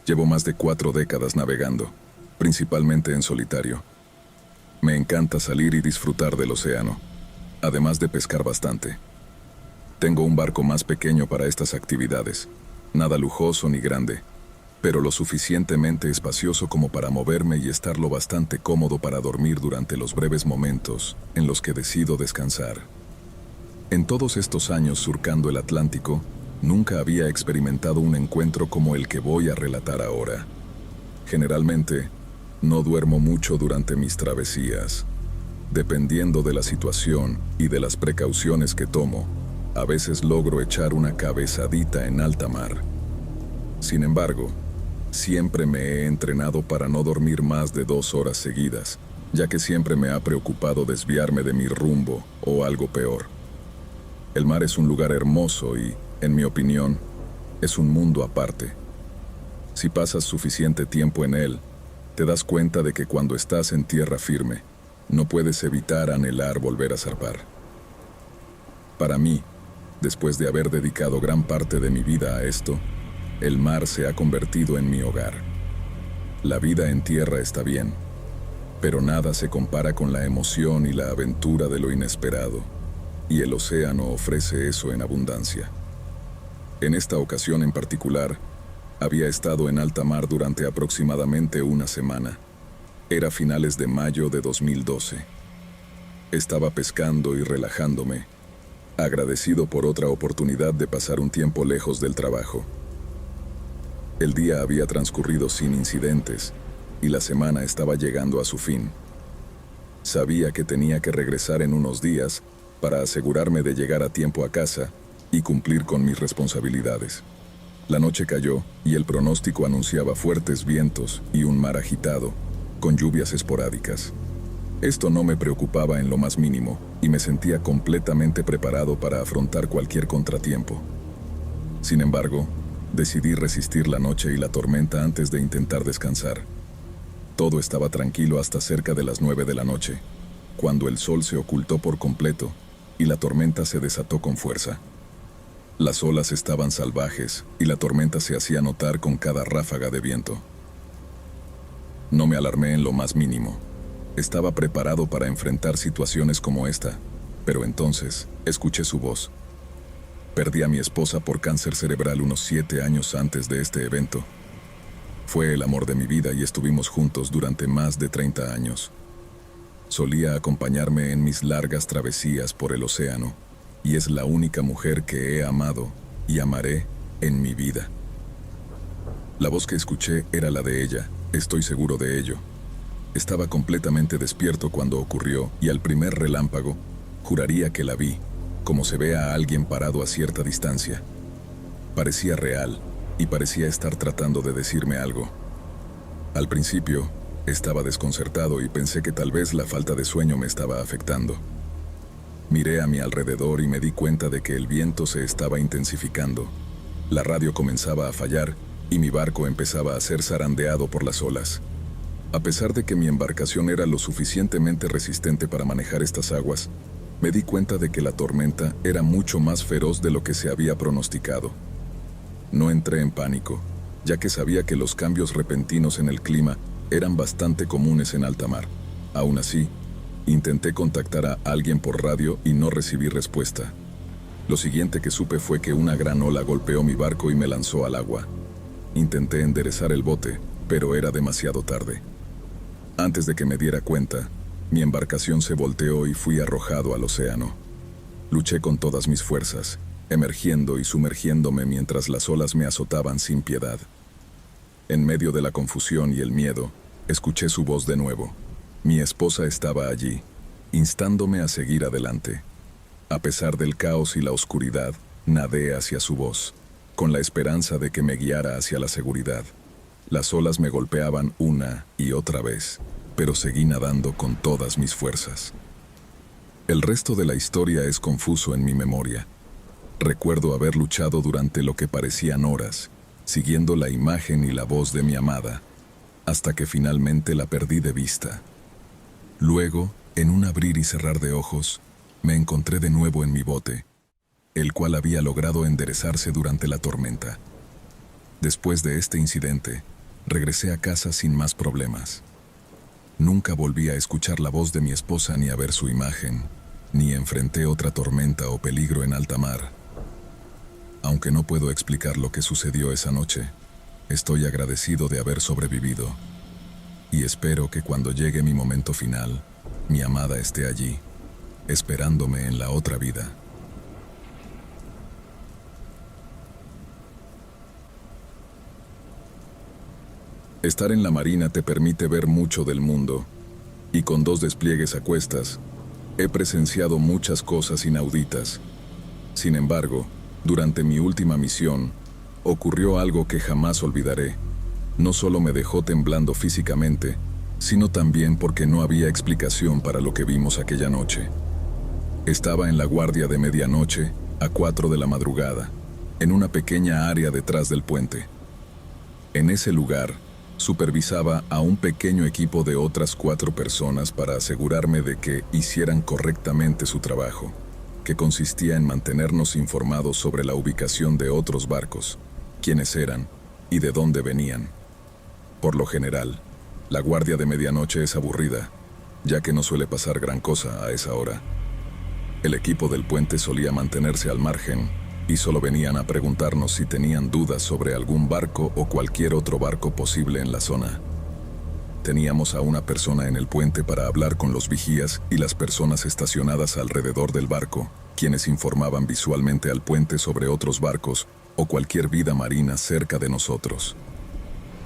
Llevo más de 4 décadas navegando, principalmente en solitario. Me encanta salir y disfrutar del océano, además de pescar bastante. Tengo un barco más pequeño para estas actividades, nada lujoso ni grande, pero lo suficientemente espacioso como para moverme y estar lo bastante cómodo para dormir durante los breves momentos en los que decido descansar. En todos estos años surcando el Atlántico, nunca había experimentado un encuentro como el que voy a relatar ahora. Generalmente, no duermo mucho durante mis travesías. Dependiendo de la situación y de las precauciones que tomo, a veces logro echar una cabezadita en alta mar. Sin embargo, siempre me he entrenado para no dormir más de 2 horas seguidas, ya que siempre me ha preocupado desviarme de mi rumbo o algo peor. El mar es un lugar hermoso y, en mi opinión, es un mundo aparte. Si pasas suficiente tiempo en él, te das cuenta de que cuando estás en tierra firme, no puedes evitar anhelar volver a zarpar. Para mí, después de haber dedicado gran parte de mi vida a esto, el mar se ha convertido en mi hogar. La vida en tierra está bien, pero nada se compara con la emoción y la aventura de lo inesperado, y el océano ofrece eso en abundancia. En esta ocasión en particular, había estado en alta mar durante aproximadamente una semana. Era finales de mayo de 2012. Estaba pescando y relajándome, agradecido por otra oportunidad de pasar un tiempo lejos del trabajo. El día había transcurrido sin incidentes y la semana estaba llegando a su fin. Sabía que tenía que regresar en unos días para asegurarme de llegar a tiempo a casa y cumplir con mis responsabilidades. La noche cayó y el pronóstico anunciaba fuertes vientos y un mar agitado, con lluvias esporádicas. Esto no me preocupaba en lo más mínimo y me sentía completamente preparado para afrontar cualquier contratiempo. Sin embargo, decidí resistir la noche y la tormenta antes de intentar descansar. Todo estaba tranquilo hasta cerca de las 9 de la noche, cuando el sol se ocultó por completo y la tormenta se desató con fuerza. Las olas estaban salvajes y la tormenta se hacía notar con cada ráfaga de viento. No me alarmé en lo más mínimo. Estaba preparado para enfrentar situaciones como esta, pero entonces escuché su voz. Perdí a mi esposa por cáncer cerebral unos 7 años antes de este evento. Fue el amor de mi vida y estuvimos juntos durante más de 30 años. Solía acompañarme en mis largas travesías por el océano, y es la única mujer que he amado y amaré en mi vida. La voz que escuché era la de ella, estoy seguro de ello. Estaba completamente despierto cuando ocurrió y al primer relámpago, juraría que la vi, como se ve a alguien parado a cierta distancia. Parecía real y parecía estar tratando de decirme algo. Al principio, estaba desconcertado y pensé que tal vez la falta de sueño me estaba afectando. Miré a mi alrededor y me di cuenta de que el viento se estaba intensificando. La radio comenzaba a fallar y mi barco empezaba a ser zarandeado por las olas. A pesar de que mi embarcación era lo suficientemente resistente para manejar estas aguas, me di cuenta de que la tormenta era mucho más feroz de lo que se había pronosticado. No entré en pánico, ya que sabía que los cambios repentinos en el clima eran bastante comunes en alta mar. Aún así, intenté contactar a alguien por radio y no recibí respuesta. Lo siguiente que supe fue que una gran ola golpeó mi barco y me lanzó al agua. Intenté enderezar el bote, pero era demasiado tarde. Antes de que me diera cuenta, mi embarcación se volteó y fui arrojado al océano. Luché con todas mis fuerzas, emergiendo y sumergiéndome mientras las olas me azotaban sin piedad. En medio de la confusión y el miedo, escuché su voz de nuevo. Mi esposa estaba allí, instándome a seguir adelante. A pesar del caos y la oscuridad, nadé hacia su voz, con la esperanza de que me guiara hacia la seguridad. Las olas me golpeaban una y otra vez, pero seguí nadando con todas mis fuerzas. El resto de la historia es confuso en mi memoria. Recuerdo haber luchado durante lo que parecían horas, siguiendo la imagen y la voz de mi amada, hasta que finalmente la perdí de vista. Luego, en un abrir y cerrar de ojos, me encontré de nuevo en mi bote, el cual había logrado enderezarse durante la tormenta. Después de este incidente, Regresé a casa sin más problemas. Nunca volví a escuchar la voz de mi esposa ni a ver su imagen, ni enfrenté otra tormenta o peligro en alta mar. Aunque no puedo explicar lo que sucedió esa noche, estoy agradecido de haber sobrevivido. Y espero que cuando llegue mi momento final, mi amada esté allí, esperándome en la otra vida. Estar en la marina te permite ver mucho del mundo, y con 2 despliegues a cuestas, he presenciado muchas cosas inauditas. Sin embargo, durante mi última misión, ocurrió algo que jamás olvidaré. No solo me dejó temblando físicamente, sino también porque no había explicación para lo que vimos aquella noche. Estaba en la guardia de medianoche, a 4 de la madrugada, en una pequeña área detrás del puente. En ese lugar, supervisaba a un pequeño equipo de otras 4 personas para asegurarme de que hicieran correctamente su trabajo, que consistía en mantenernos informados sobre la ubicación de otros barcos, quiénes eran y de dónde venían. Por lo general, la guardia de medianoche es aburrida, ya que no suele pasar gran cosa a esa hora. El equipo del puente solía mantenerse al margen y solo venían a preguntarnos si tenían dudas sobre algún barco o cualquier otro barco posible en la zona. Teníamos a una persona en el puente para hablar con los vigías y las personas estacionadas alrededor del barco, quienes informaban visualmente al puente sobre otros barcos o cualquier vida marina cerca de nosotros.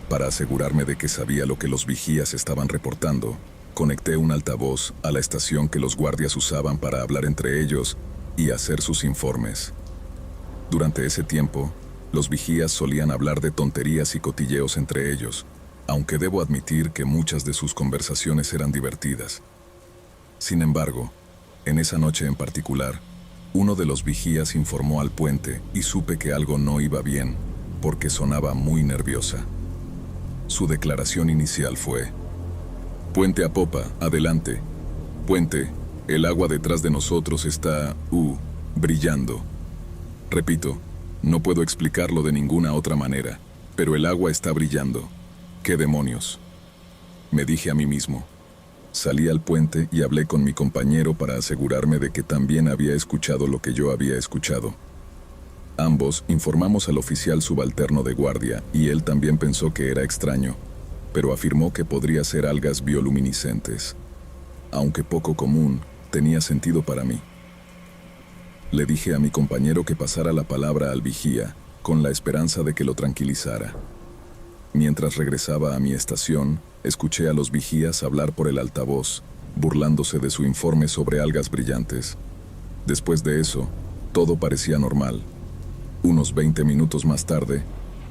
Para asegurarme de que sabía lo que los vigías estaban reportando, conecté un altavoz a la estación que los guardias usaban para hablar entre ellos y hacer sus informes. Durante ese tiempo, los vigías solían hablar de tonterías y cotilleos entre ellos, aunque debo admitir que muchas de sus conversaciones eran divertidas. Sin embargo, en esa noche en particular, uno de los vigías informó al puente y supe que algo no iba bien, porque sonaba muy nerviosa. Su declaración inicial fue: «Puente a popa, adelante. Puente, el agua detrás de nosotros está, brillando. Repito, no puedo explicarlo de ninguna otra manera, pero el agua está brillando. ¿Qué demonios?», me dije a mí mismo. Salí al puente y hablé con mi compañero para asegurarme de que también había escuchado lo que yo había escuchado. Ambos informamos al oficial subalterno de guardia y él también pensó que era extraño, pero afirmó que podría ser algas bioluminiscentes. Aunque poco común, tenía sentido para mí. Le dije a mi compañero que pasara la palabra al vigía, con la esperanza de que lo tranquilizara. Mientras regresaba a mi estación, escuché a los vigías hablar por el altavoz, burlándose de su informe sobre algas brillantes. Después de eso, todo parecía normal. Unos 20 minutos más tarde,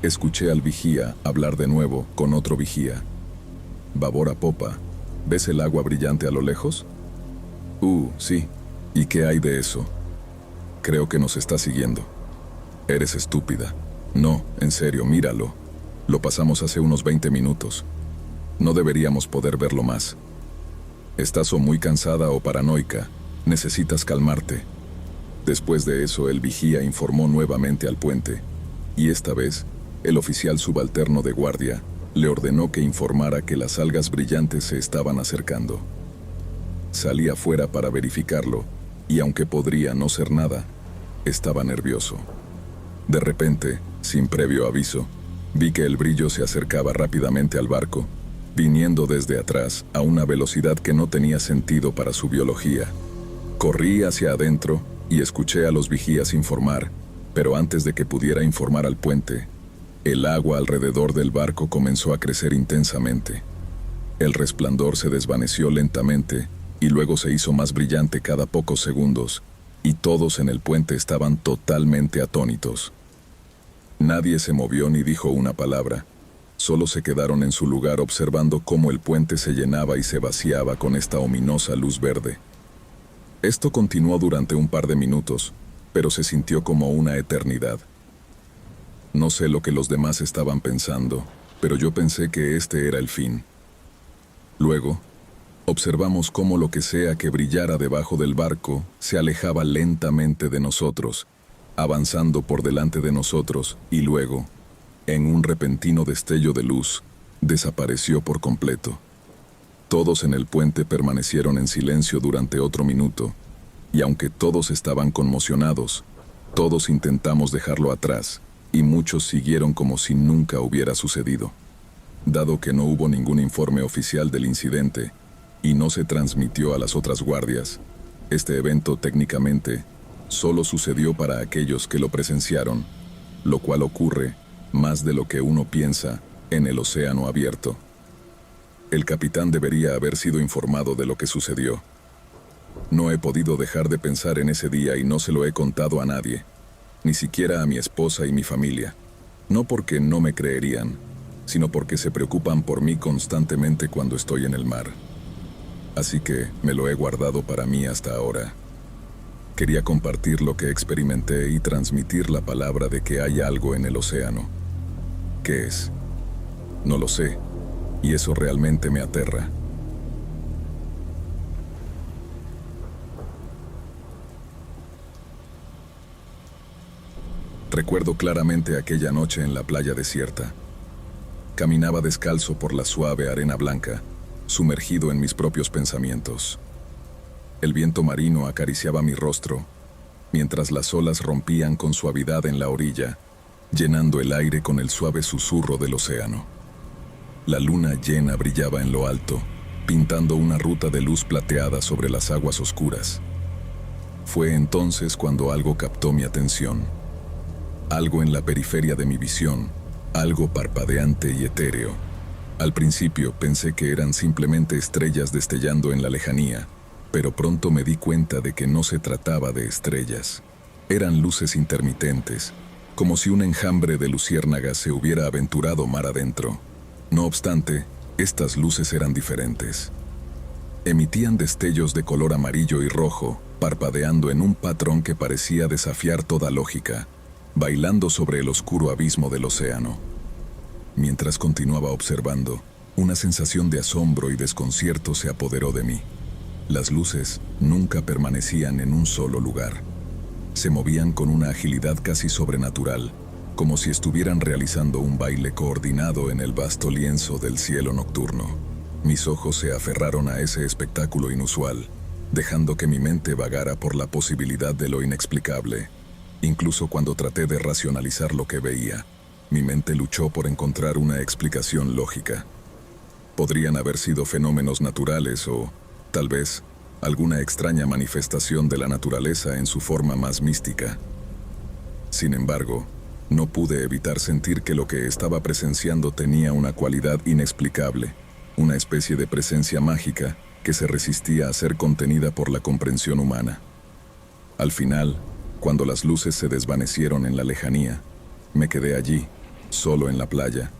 escuché al vigía hablar de nuevo con otro vigía. «Babor a popa, ¿ves el agua brillante a lo lejos?» Sí. ¿Y qué hay de eso?» «Creo que nos está siguiendo». «Eres estúpida». «No, en serio, míralo. Lo pasamos hace unos 20 minutos. No deberíamos poder verlo más». «Estás o muy cansada o paranoica. Necesitas calmarte». Después de eso, el vigía informó nuevamente al puente, y esta vez, el oficial subalterno de guardia le ordenó que informara que las algas brillantes se estaban acercando. Salí afuera para verificarlo, y aunque podría no ser nada, estaba nervioso. De repente, sin previo aviso, vi que el brillo se acercaba rápidamente al barco, viniendo desde atrás a una velocidad que no tenía sentido para su biología. Corrí hacia adentro y escuché a los vigías informar, pero antes de que pudiera informar al puente, el agua alrededor del barco comenzó a crecer intensamente. El resplandor se desvaneció lentamente y luego se hizo más brillante cada pocos segundos, y todos en el puente estaban totalmente atónitos. Nadie se movió ni dijo una palabra, solo se quedaron en su lugar observando cómo el puente se llenaba y se vaciaba con esta ominosa luz verde. Esto continuó durante un par de minutos, pero se sintió como una eternidad. No sé lo que los demás estaban pensando, pero yo pensé que este era el fin. Luego, observamos cómo lo que sea que brillara debajo del barco se alejaba lentamente de nosotros, avanzando por delante de nosotros y luego, en un repentino destello de luz, desapareció por completo. Todos en el puente permanecieron en silencio durante otro minuto, y aunque todos estaban conmocionados, todos intentamos dejarlo atrás, y muchos siguieron como si nunca hubiera sucedido. Dado que no hubo ningún informe oficial del incidente, y no se transmitió a las otras guardias, este evento técnicamente solo sucedió para aquellos que lo presenciaron, lo cual ocurre más de lo que uno piensa en el océano abierto. El capitán debería haber sido informado de lo que sucedió. No he podido dejar de pensar en ese día y no se lo he contado a nadie, ni siquiera a mi esposa y mi familia. No porque no me creerían, sino porque se preocupan por mí constantemente cuando estoy en el mar. Así que me lo he guardado para mí hasta ahora. Quería compartir lo que experimenté y transmitir la palabra de que hay algo en el océano. ¿Qué es? No lo sé, y eso realmente me aterra. Recuerdo claramente aquella noche en la playa desierta. Caminaba descalzo por la suave arena blanca, sumergido en mis propios pensamientos. El viento marino acariciaba mi rostro, mientras las olas rompían con suavidad en la orilla, llenando el aire con el suave susurro del océano. La luna llena brillaba en lo alto, pintando una ruta de luz plateada sobre las aguas oscuras. Fue entonces cuando algo captó mi atención. Algo en la periferia de mi visión, algo parpadeante y etéreo. Al principio pensé que eran simplemente estrellas destellando en la lejanía, pero pronto me di cuenta de que no se trataba de estrellas. Eran luces intermitentes, como si un enjambre de luciérnagas se hubiera aventurado mar adentro. No obstante, estas luces eran diferentes. Emitían destellos de color amarillo y rojo, parpadeando en un patrón que parecía desafiar toda lógica, bailando sobre el oscuro abismo del océano. Mientras continuaba observando, una sensación de asombro y desconcierto se apoderó de mí. Las luces nunca permanecían en un solo lugar. Se movían con una agilidad casi sobrenatural, como si estuvieran realizando un baile coordinado en el vasto lienzo del cielo nocturno. Mis ojos se aferraron a ese espectáculo inusual, dejando que mi mente vagara por la posibilidad de lo inexplicable. Incluso cuando traté de racionalizar lo que veía, mi mente luchó por encontrar una explicación lógica. Podrían haber sido fenómenos naturales o, tal vez, alguna extraña manifestación de la naturaleza en su forma más mística. Sin embargo, no pude evitar sentir que lo que estaba presenciando tenía una cualidad inexplicable, una especie de presencia mágica que se resistía a ser contenida por la comprensión humana. Al final, cuando las luces se desvanecieron en la lejanía, me quedé allí, solo en la playa,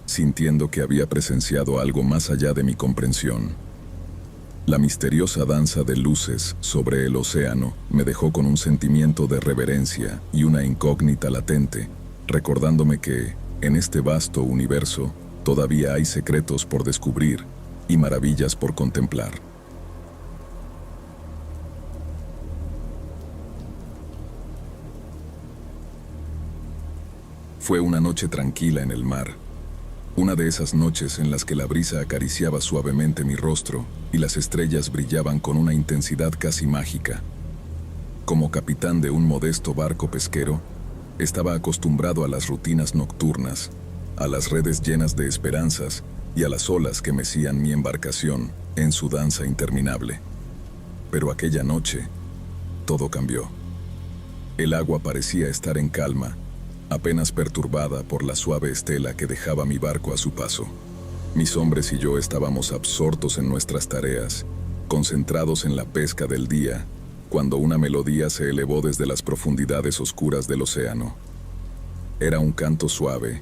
sintiendo que había presenciado algo más allá de mi comprensión. La misteriosa danza de luces sobre el océano me dejó con un sentimiento de reverencia y una incógnita latente, recordándome que, en este vasto universo, todavía hay secretos por descubrir y maravillas por contemplar. Fue una noche tranquila en el mar, una de esas noches en las que la brisa acariciaba suavemente mi rostro y las estrellas brillaban con una intensidad casi mágica. Como capitán de un modesto barco pesquero, estaba acostumbrado a las rutinas nocturnas, a las redes llenas de esperanzas y a las olas que mecían mi embarcación en su danza interminable. Pero aquella noche, todo cambió. El agua parecía estar en calma, apenas perturbada por la suave estela que dejaba mi barco a su paso. Mis hombres y yo estábamos absortos en nuestras tareas, concentrados en la pesca del día, cuando una melodía se elevó desde las profundidades oscuras del océano. Era un canto suave,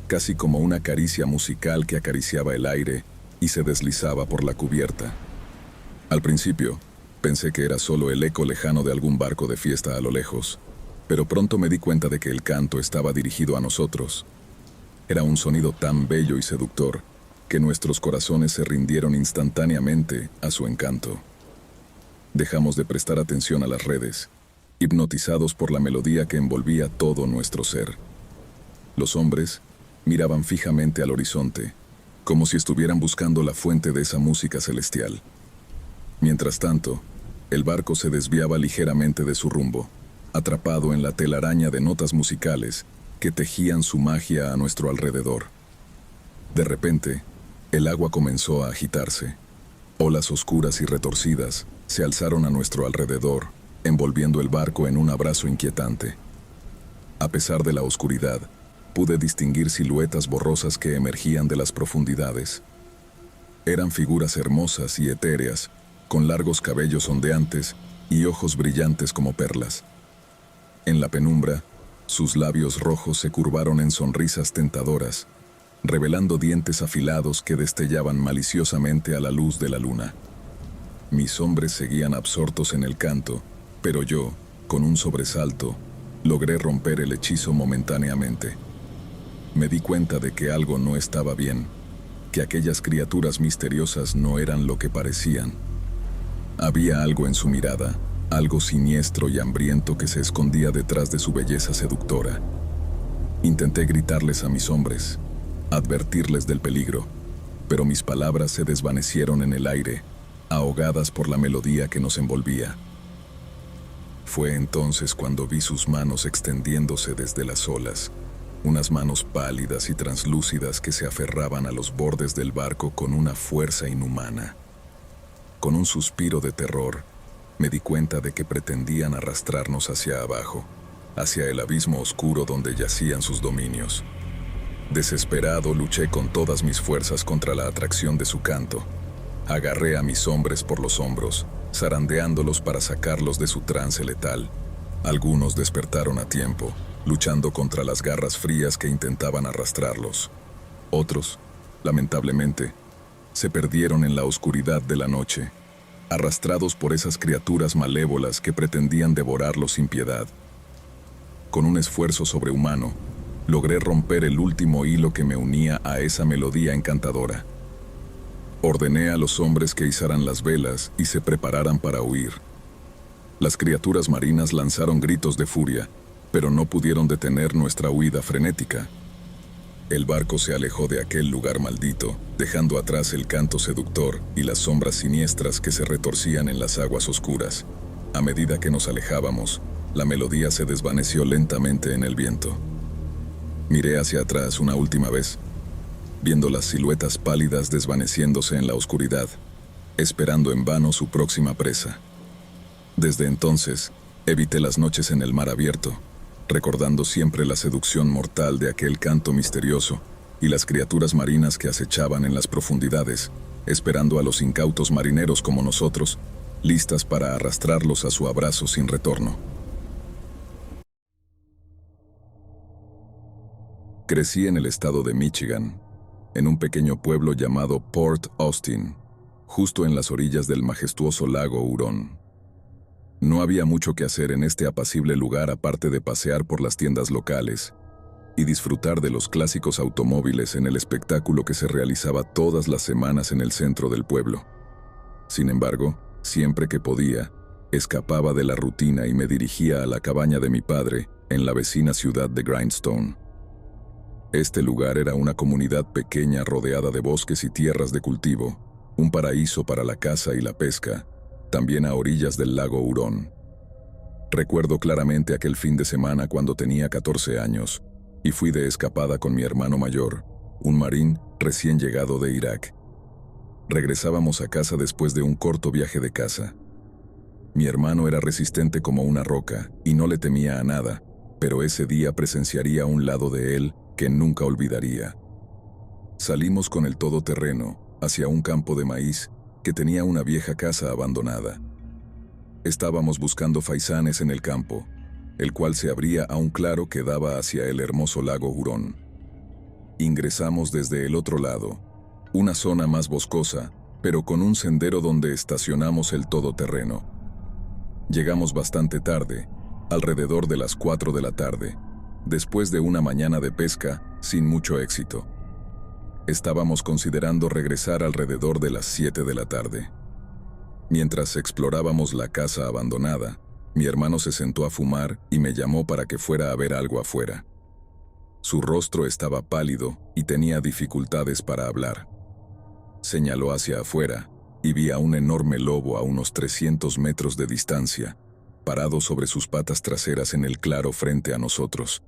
casi como una caricia musical que acariciaba el aire y se deslizaba por la cubierta. Al principio, pensé que era solo el eco lejano de algún barco de fiesta a lo lejos, pero pronto me di cuenta de que el canto estaba dirigido a nosotros. Era un sonido tan bello y seductor que nuestros corazones se rindieron instantáneamente a su encanto. Dejamos de prestar atención a las redes, hipnotizados por la melodía que envolvía todo nuestro ser. Los hombres miraban fijamente al horizonte, como si estuvieran buscando la fuente de esa música celestial. Mientras tanto, el barco se desviaba ligeramente de su rumbo, atrapado en la telaraña de notas musicales que tejían su magia a nuestro alrededor. De repente, el agua comenzó a agitarse. Olas oscuras y retorcidas se alzaron a nuestro alrededor, envolviendo el barco en un abrazo inquietante. A pesar de la oscuridad, pude distinguir siluetas borrosas que emergían de las profundidades. Eran figuras hermosas y etéreas, con largos cabellos ondeantes y ojos brillantes como perlas. En la penumbra, sus labios rojos se curvaron en sonrisas tentadoras, revelando dientes afilados que destellaban maliciosamente a la luz de la luna. Mis hombres seguían absortos en el canto, pero yo, con un sobresalto, logré romper el hechizo momentáneamente. Me di cuenta de que algo no estaba bien, que aquellas criaturas misteriosas no eran lo que parecían. Había algo en su mirada, algo siniestro y hambriento que se escondía detrás de su belleza seductora. Intenté gritarles a mis hombres, advertirles del peligro, pero mis palabras se desvanecieron en el aire, ahogadas por la melodía que nos envolvía. Fue entonces cuando vi sus manos extendiéndose desde las olas, unas manos pálidas y translúcidas que se aferraban a los bordes del barco con una fuerza inhumana. Con un suspiro de terror, me di cuenta de que pretendían arrastrarnos hacia abajo, hacia el abismo oscuro donde yacían sus dominios. Desesperado, luché con todas mis fuerzas contra la atracción de su canto. Agarré a mis hombres por los hombros, zarandeándolos para sacarlos de su trance letal. Algunos despertaron a tiempo, luchando contra las garras frías que intentaban arrastrarlos. Otros, lamentablemente, se perdieron en la oscuridad de la noche, arrastrados por esas criaturas malévolas que pretendían devorarlos sin piedad. Con un esfuerzo sobrehumano, logré romper el último hilo que me unía a esa melodía encantadora. Ordené a los hombres que izaran las velas y se prepararan para huir. Las criaturas marinas lanzaron gritos de furia, pero no pudieron detener nuestra huida frenética. El barco se alejó de aquel lugar maldito, dejando atrás el canto seductor y las sombras siniestras que se retorcían en las aguas oscuras. A medida que nos alejábamos, la melodía se desvaneció lentamente en el viento. Miré hacia atrás una última vez, viendo las siluetas pálidas desvaneciéndose en la oscuridad, esperando en vano su próxima presa. Desde entonces, evité las noches en el mar abierto, recordando siempre la seducción mortal de aquel canto misterioso y las criaturas marinas que acechaban en las profundidades, esperando a los incautos marineros como nosotros, listas para arrastrarlos a su abrazo sin retorno. Crecí en el estado de Michigan, en un pequeño pueblo llamado Port Austin, justo en las orillas del majestuoso lago Hurón. No había mucho que hacer en este apacible lugar aparte de pasear por las tiendas locales y disfrutar de los clásicos automóviles en el espectáculo que se realizaba todas las semanas en el centro del pueblo. Sin embargo, siempre que podía, escapaba de la rutina y me dirigía a la cabaña de mi padre en la vecina ciudad de Grindstone. Este lugar era una comunidad pequeña rodeada de bosques y tierras de cultivo, un paraíso para la caza y la pesca, también a orillas del lago Hurón. Recuerdo claramente aquel fin de semana cuando tenía 14 años y fui de escapada con mi hermano mayor, un marín recién llegado de Irak. Regresábamos a casa después de un corto viaje de caza. Mi hermano era resistente como una roca y no le temía a nada, pero ese día presenciaría un lado de él que nunca olvidaría. Salimos con el todoterreno hacia un campo de maíz que tenía una vieja casa abandonada. Estábamos buscando faisanes en el campo, el cual se abría a un claro que daba hacia el hermoso lago Hurón. Ingresamos desde el otro lado, una zona más boscosa, pero con un sendero donde estacionamos el todoterreno. Llegamos bastante tarde, alrededor de las 4 de la tarde, después de una mañana de pesca sin mucho éxito. Estábamos considerando regresar alrededor de las 7 de la tarde. Mientras explorábamos la casa abandonada, mi hermano se sentó a fumar y me llamó para que fuera a ver algo afuera. Su rostro estaba pálido y tenía dificultades para hablar. Señaló hacia afuera y vi a un enorme lobo a unos 300 metros de distancia, parado sobre sus patas traseras en el claro frente a nosotros.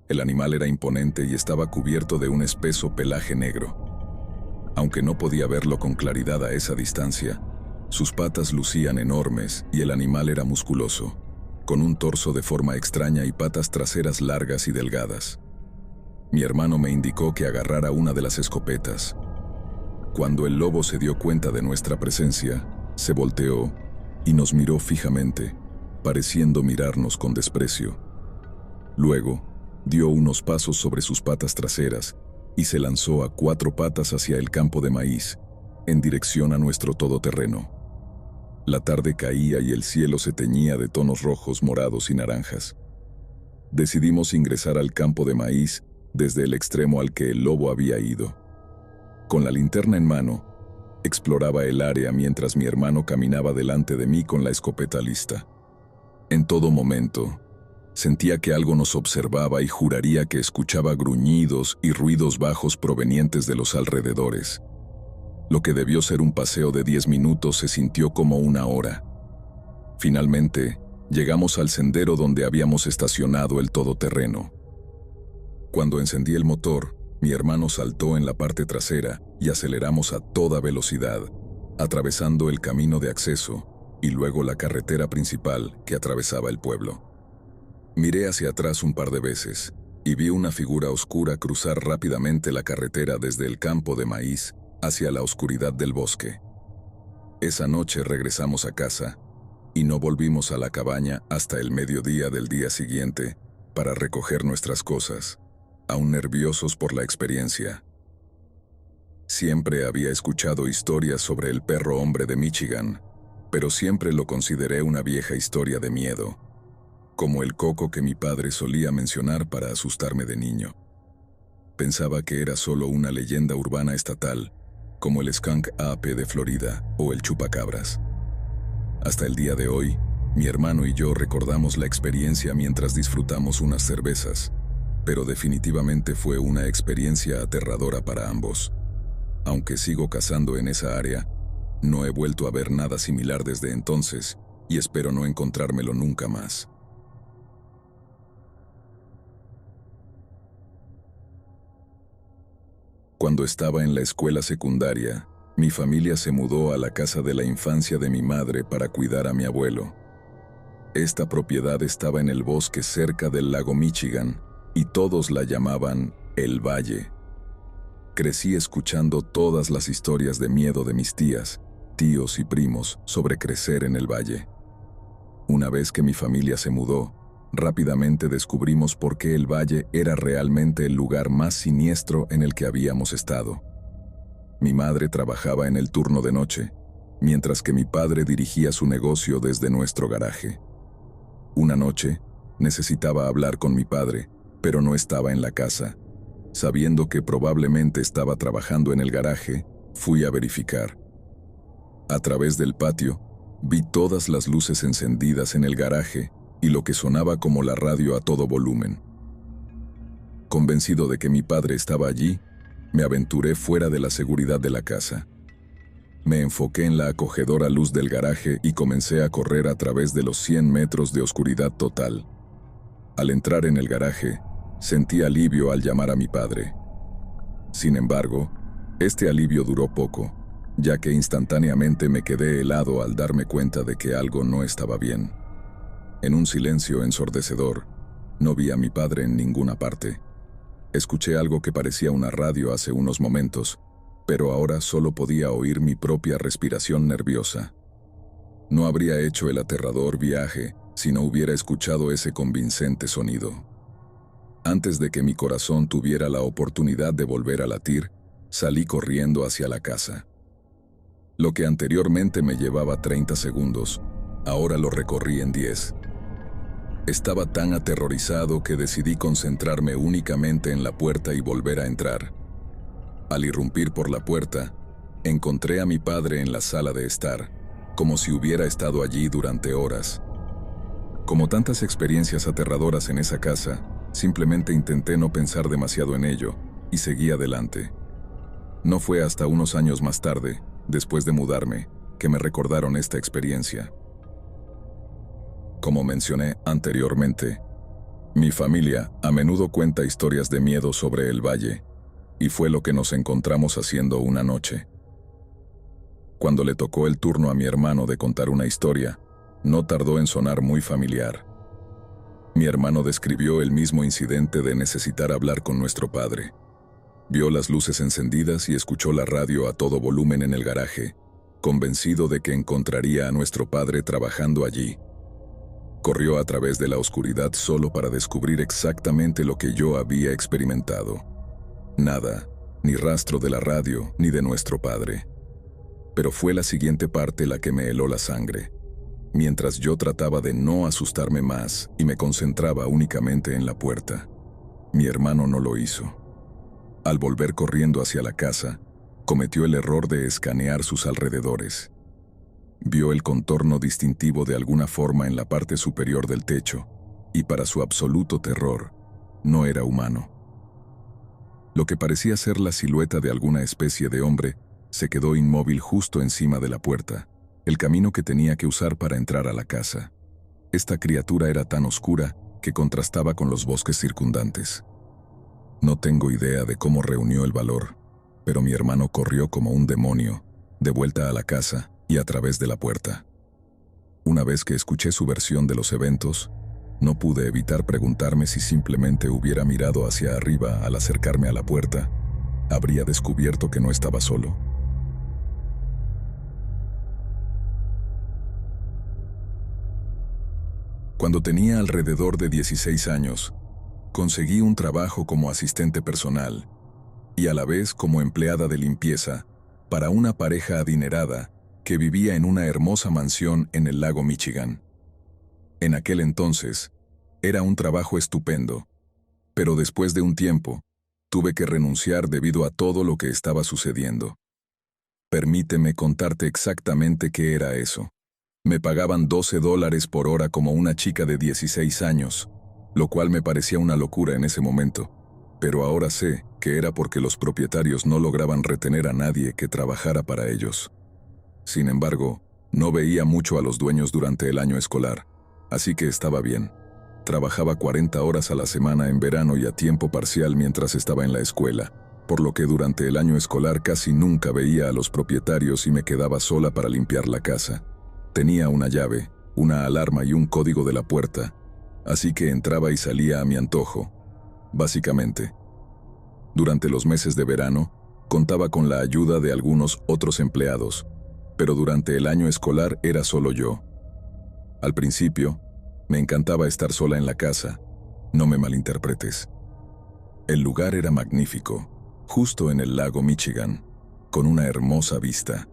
El animal era imponente y estaba cubierto de un espeso pelaje negro. Aunque no podía verlo con claridad a esa distancia, sus patas lucían enormes y el animal era musculoso, con un torso de forma extraña y patas traseras largas y delgadas. Mi hermano me indicó que agarrara una de las escopetas. Cuando el lobo se dio cuenta de nuestra presencia, se volteó y nos miró fijamente, pareciendo mirarnos con desprecio. Luego, dio unos pasos sobre sus patas traseras y se lanzó a 4 patas hacia el campo de maíz, en dirección a nuestro todoterreno. La tarde caía y el cielo se teñía de tonos rojos, morados y naranjas. Decidimos ingresar al campo de maíz desde el extremo al que el lobo había ido. Con la linterna en mano, exploraba el área mientras mi hermano caminaba delante de mí con la escopeta lista. En todo momento, sentía que algo nos observaba y juraría que escuchaba gruñidos y ruidos bajos provenientes de los alrededores. Lo que debió ser un paseo de 10 minutos se sintió como una hora. Finalmente, llegamos al sendero donde habíamos estacionado el todoterreno. Cuando encendí el motor, mi hermano saltó en la parte trasera y aceleramos a toda velocidad, atravesando el camino de acceso y luego la carretera principal que atravesaba el pueblo. Miré hacia atrás un par de veces y vi una figura oscura cruzar rápidamente la carretera desde el campo de maíz hacia la oscuridad del bosque. Esa noche regresamos a casa y no volvimos a la cabaña hasta el mediodía del día siguiente para recoger nuestras cosas, aún nerviosos por la experiencia. Siempre había escuchado historias sobre el perro hombre de Michigan, pero siempre lo consideré una vieja historia de miedo, como el coco que mi padre solía mencionar para asustarme de niño. Pensaba que era solo una leyenda urbana estatal, como el skunk ape de Florida o el chupacabras. Hasta el día de hoy, mi hermano y yo recordamos la experiencia mientras disfrutamos unas cervezas, pero definitivamente fue una experiencia aterradora para ambos. Aunque sigo cazando en esa área, no he vuelto a ver nada similar desde entonces y espero no encontrármelo nunca más. Cuando estaba en la escuela secundaria, mi familia se mudó a la casa de la infancia de mi madre para cuidar a mi abuelo. Esta propiedad estaba en el bosque cerca del lago Michigan y todos la llamaban El Valle. Crecí escuchando todas las historias de miedo de mis tías, tíos y primos sobre crecer en el valle. Una vez que mi familia se mudó, rápidamente descubrimos por qué el valle era realmente el lugar más siniestro en el que habíamos estado. Mi madre trabajaba en el turno de noche, mientras que mi padre dirigía su negocio desde nuestro garaje. Una noche, necesitaba hablar con mi padre, pero no estaba en la casa. Sabiendo que probablemente estaba trabajando en el garaje, fui a verificar. A través del patio, vi todas las luces encendidas en el garaje y lo que sonaba como la radio a todo volumen. Convencido de que mi padre estaba allí, me aventuré fuera de la seguridad de la casa. Me enfoqué en la acogedora luz del garaje y comencé a correr a través de los 100 metros de oscuridad total. Al entrar en el garaje, sentí alivio al llamar a mi padre. Sin embargo, este alivio duró poco, ya que instantáneamente me quedé helado al darme cuenta de que algo no estaba bien. En un silencio ensordecedor, no vi a mi padre en ninguna parte. Escuché algo que parecía una radio hace unos momentos, pero ahora solo podía oír mi propia respiración nerviosa. No habría hecho el aterrador viaje si no hubiera escuchado ese convincente sonido. Antes de que mi corazón tuviera la oportunidad de volver a latir, salí corriendo hacia la casa. Lo que anteriormente me llevaba 30 segundos, ahora lo recorrí en 10. Estaba tan aterrorizado que decidí concentrarme únicamente en la puerta y volver a entrar. Al irrumpir por la puerta, encontré a mi padre en la sala de estar, como si hubiera estado allí durante horas. Como tantas experiencias aterradoras en esa casa, simplemente intenté no pensar demasiado en ello y seguí adelante. No fue hasta unos años más tarde, después de mudarme, que me recordaron esta experiencia. Como mencioné anteriormente, mi familia a menudo cuenta historias de miedo sobre el valle, y fue lo que nos encontramos haciendo una noche. Cuando le tocó el turno a mi hermano de contar una historia, no tardó en sonar muy familiar. Mi hermano describió el mismo incidente de necesitar hablar con nuestro padre. Vio las luces encendidas y escuchó la radio a todo volumen en el garaje, convencido de que encontraría a nuestro padre trabajando allí. Corrió a través de la oscuridad solo para descubrir exactamente lo que yo había experimentado. Nada, ni rastro de la radio ni de nuestro padre. Pero fue la siguiente parte la que me heló la sangre. Mientras yo trataba de no asustarme más y me concentraba únicamente en la puerta, mi hermano no lo hizo. Al volver corriendo hacia la casa, cometió el error de escanear sus alrededores. Vio el contorno distintivo de alguna forma en la parte superior del techo, y para su absoluto terror, no era humano. Lo que parecía ser la silueta de alguna especie de hombre se quedó inmóvil justo encima de la puerta, el camino que tenía que usar para entrar a la casa. Esta criatura era tan oscura que contrastaba con los bosques circundantes. No tengo idea de cómo reunió el valor, pero mi hermano corrió como un demonio, de vuelta a la casa y a través de la puerta. Una vez que escuché su versión de los eventos, no pude evitar preguntarme si simplemente hubiera mirado hacia arriba al acercarme a la puerta, habría descubierto que no estaba solo. Cuando tenía alrededor de 16 años, conseguí un trabajo como asistente personal y a la vez como empleada de limpieza para una pareja adinerada que vivía en una hermosa mansión en el lago Michigan. En aquel entonces, era un trabajo estupendo, pero después de un tiempo, tuve que renunciar debido a todo lo que estaba sucediendo. Permíteme contarte exactamente qué era eso. Me pagaban $12 por hora como una chica de 16 años, lo cual me parecía una locura en ese momento, pero ahora sé que era porque los propietarios no lograban retener a nadie que trabajara para ellos. Sin embargo, no veía mucho a los dueños durante el año escolar, así que estaba bien. Trabajaba 40 horas a la semana en verano y a tiempo parcial mientras estaba en la escuela, por lo que durante el año escolar casi nunca veía a los propietarios y me quedaba sola para limpiar la casa. Tenía una llave, una alarma y un código de la puerta, así que entraba y salía a mi antojo, básicamente. Durante los meses de verano, contaba con la ayuda de algunos otros empleados, pero durante el año escolar era solo yo. Al principio, me encantaba estar sola en la casa, no me malinterpretes. El lugar era magnífico, justo en el lago Michigan, con una hermosa vista.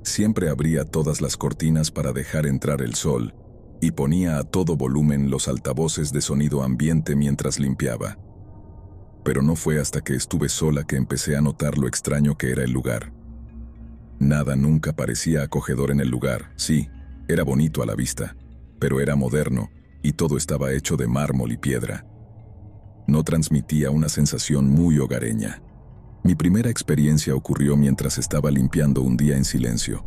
Siempre abría todas las cortinas para dejar entrar el sol y ponía a todo volumen los altavoces de sonido ambiente mientras limpiaba. Pero no fue hasta que estuve sola que empecé a notar lo extraño que era el lugar. Nada nunca parecía acogedor en el lugar. Sí, era bonito a la vista, pero era moderno y todo estaba hecho de mármol y piedra. No transmitía una sensación muy hogareña. Mi primera experiencia ocurrió mientras estaba limpiando un día en silencio.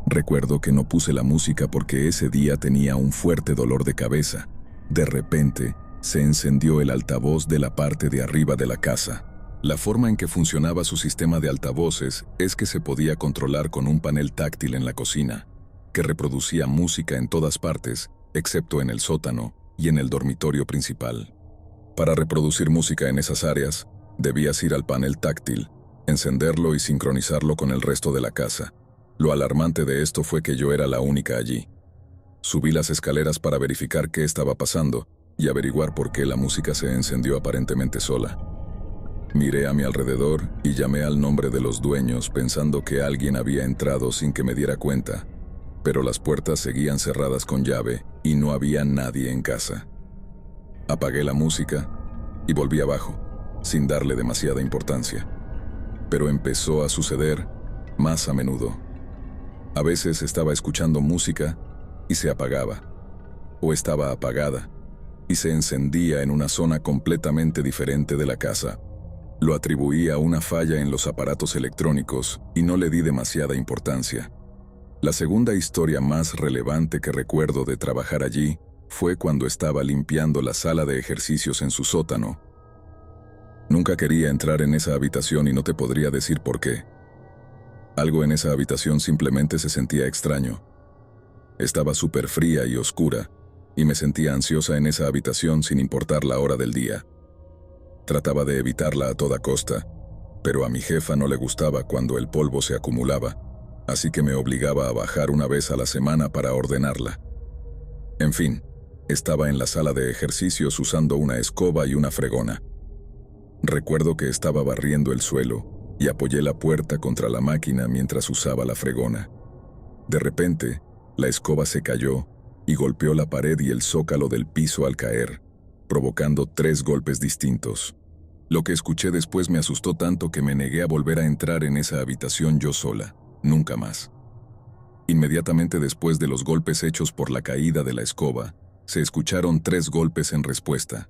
Recuerdo que no puse la música porque ese día tenía un fuerte dolor de cabeza. De repente, se encendió el altavoz de la parte de arriba de la casa. La forma en que funcionaba su sistema de altavoces es que se podía controlar con un panel táctil en la cocina, que reproducía música en todas partes, excepto en el sótano y en el dormitorio principal. Para reproducir música en esas áreas, debías ir al panel táctil, encenderlo y sincronizarlo con el resto de la casa. Lo alarmante de esto fue que yo era la única allí. Subí las escaleras para verificar qué estaba pasando y averiguar por qué la música se encendió aparentemente sola. Miré a mi alrededor y llamé al nombre de los dueños pensando que alguien había entrado sin que me diera cuenta, pero las puertas seguían cerradas con llave y no había nadie en casa. Apagué la música y volví abajo, sin darle demasiada importancia. Pero empezó a suceder más a menudo. A veces estaba escuchando música y se apagaba, o estaba apagada y se encendía en una zona completamente diferente de la casa. Lo atribuí a una falla en los aparatos electrónicos y no le di demasiada importancia. La segunda historia más relevante que recuerdo de trabajar allí fue cuando estaba limpiando la sala de ejercicios en su sótano. Nunca quería entrar en esa habitación y no te podría decir por qué. Algo en esa habitación simplemente se sentía extraño. Estaba súper fría y oscura, y me sentía ansiosa en esa habitación sin importar la hora del día. Trataba de evitarla a toda costa, pero a mi jefa no le gustaba cuando el polvo se acumulaba, así que me obligaba a bajar una vez a la semana para ordenarla. En fin, estaba en la sala de ejercicios usando una escoba y una fregona. Recuerdo que estaba barriendo el suelo y apoyé la puerta contra la máquina mientras usaba la fregona. De repente, la escoba se cayó y golpeó la pared y el zócalo del piso al caer, provocando 3 golpes distintos. Lo que escuché después me asustó tanto que me negué a volver a entrar en esa habitación yo sola, nunca más. Inmediatamente después de los golpes hechos por la caída de la escoba, se escucharon 3 golpes en respuesta,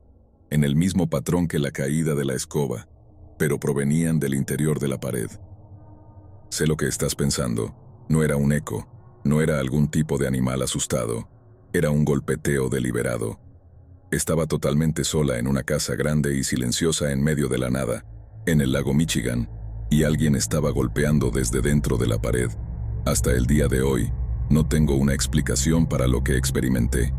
en el mismo patrón que la caída de la escoba, pero provenían del interior de la pared. Sé lo que estás pensando, no era un eco, no era algún tipo de animal asustado, era un golpeteo deliberado. Estaba totalmente sola en una casa grande y silenciosa en medio de la nada, en el lago Michigan, y alguien estaba golpeando desde dentro de la pared. Hasta el día de hoy, no tengo una explicación para lo que experimenté.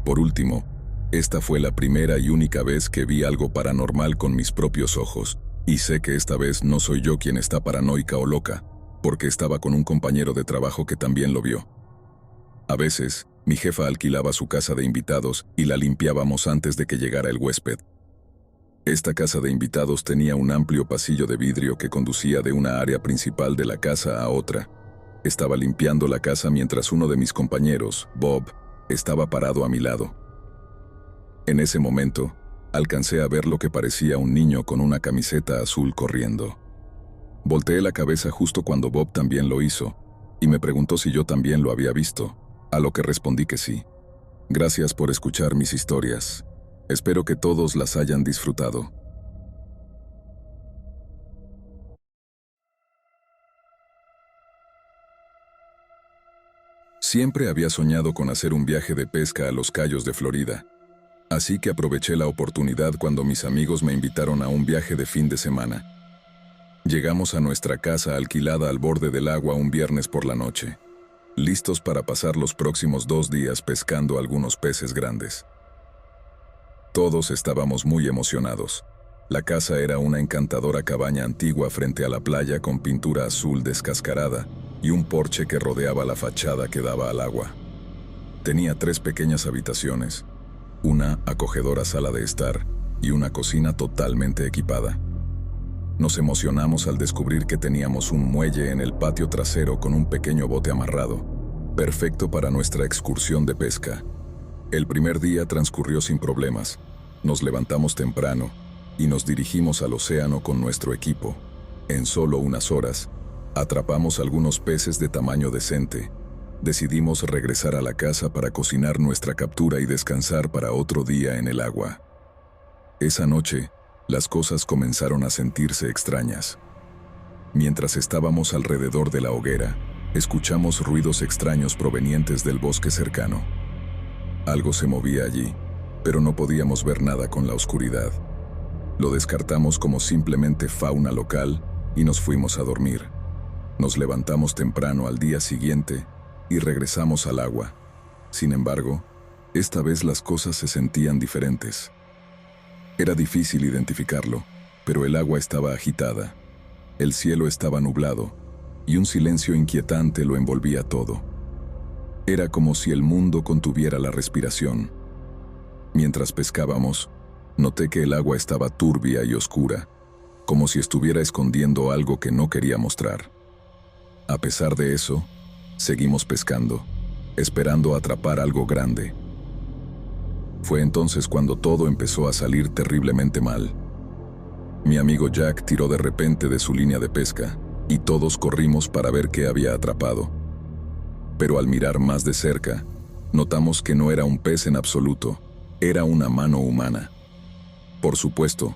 Por último, esta fue la primera y única vez que vi algo paranormal con mis propios ojos, y sé que esta vez no soy yo quien está paranoica o loca, porque estaba con un compañero de trabajo que también lo vio. A veces, mi jefa alquilaba su casa de invitados y la limpiábamos antes de que llegara el huésped. Esta casa de invitados tenía un amplio pasillo de vidrio que conducía de una área principal de la casa a otra. Estaba limpiando la casa mientras uno de mis compañeros, Bob, estaba parado a mi lado. En ese momento, alcancé a ver lo que parecía un niño con una camiseta azul corriendo. Volteé la cabeza justo cuando Bob también lo hizo, y me preguntó si yo también lo había visto, a lo que respondí que sí. Gracias por escuchar mis historias. Espero que todos las hayan disfrutado. Siempre había soñado con hacer un viaje de pesca a los Cayos de Florida, así que aproveché la oportunidad cuando mis amigos me invitaron a un viaje de fin de semana. Llegamos a nuestra casa alquilada al borde del agua un viernes por la noche, listos para pasar los próximos 2 días pescando algunos peces grandes. Todos estábamos muy emocionados. La casa era una encantadora cabaña antigua frente a la playa con pintura azul descascarada y un porche que rodeaba la fachada que daba al agua. Tenía 3 pequeñas habitaciones, una acogedora sala de estar y una cocina totalmente equipada. Nos emocionamos al descubrir que teníamos un muelle en el patio trasero con un pequeño bote amarrado, perfecto para nuestra excursión de pesca. El primer día transcurrió sin problemas. Nos levantamos temprano y nos dirigimos al océano con nuestro equipo. En solo unas horas, atrapamos algunos peces de tamaño decente. Decidimos regresar a la casa para cocinar nuestra captura y descansar para otro día en el agua. Esa noche, las cosas comenzaron a sentirse extrañas. Mientras estábamos alrededor de la hoguera, escuchamos ruidos extraños provenientes del bosque cercano. Algo se movía allí, pero no podíamos ver nada con la oscuridad. Lo descartamos como simplemente fauna local y nos fuimos a dormir. Nos levantamos temprano al día siguiente y regresamos al agua. Sin embargo, esta vez las cosas se sentían diferentes. Era difícil identificarlo, pero el agua estaba agitada, el cielo estaba nublado y un silencio inquietante lo envolvía todo. Era como si el mundo contuviera la respiración. Mientras pescábamos, noté que el agua estaba turbia y oscura, como si estuviera escondiendo algo que no quería mostrar. A pesar de eso, seguimos pescando, esperando atrapar algo grande. Fue entonces cuando todo empezó a salir terriblemente mal. Mi amigo Jack tiró de repente de su línea de pesca, y todos corrimos para ver qué había atrapado. Pero al mirar más de cerca, notamos que no era un pez en absoluto, era una mano humana. Por supuesto,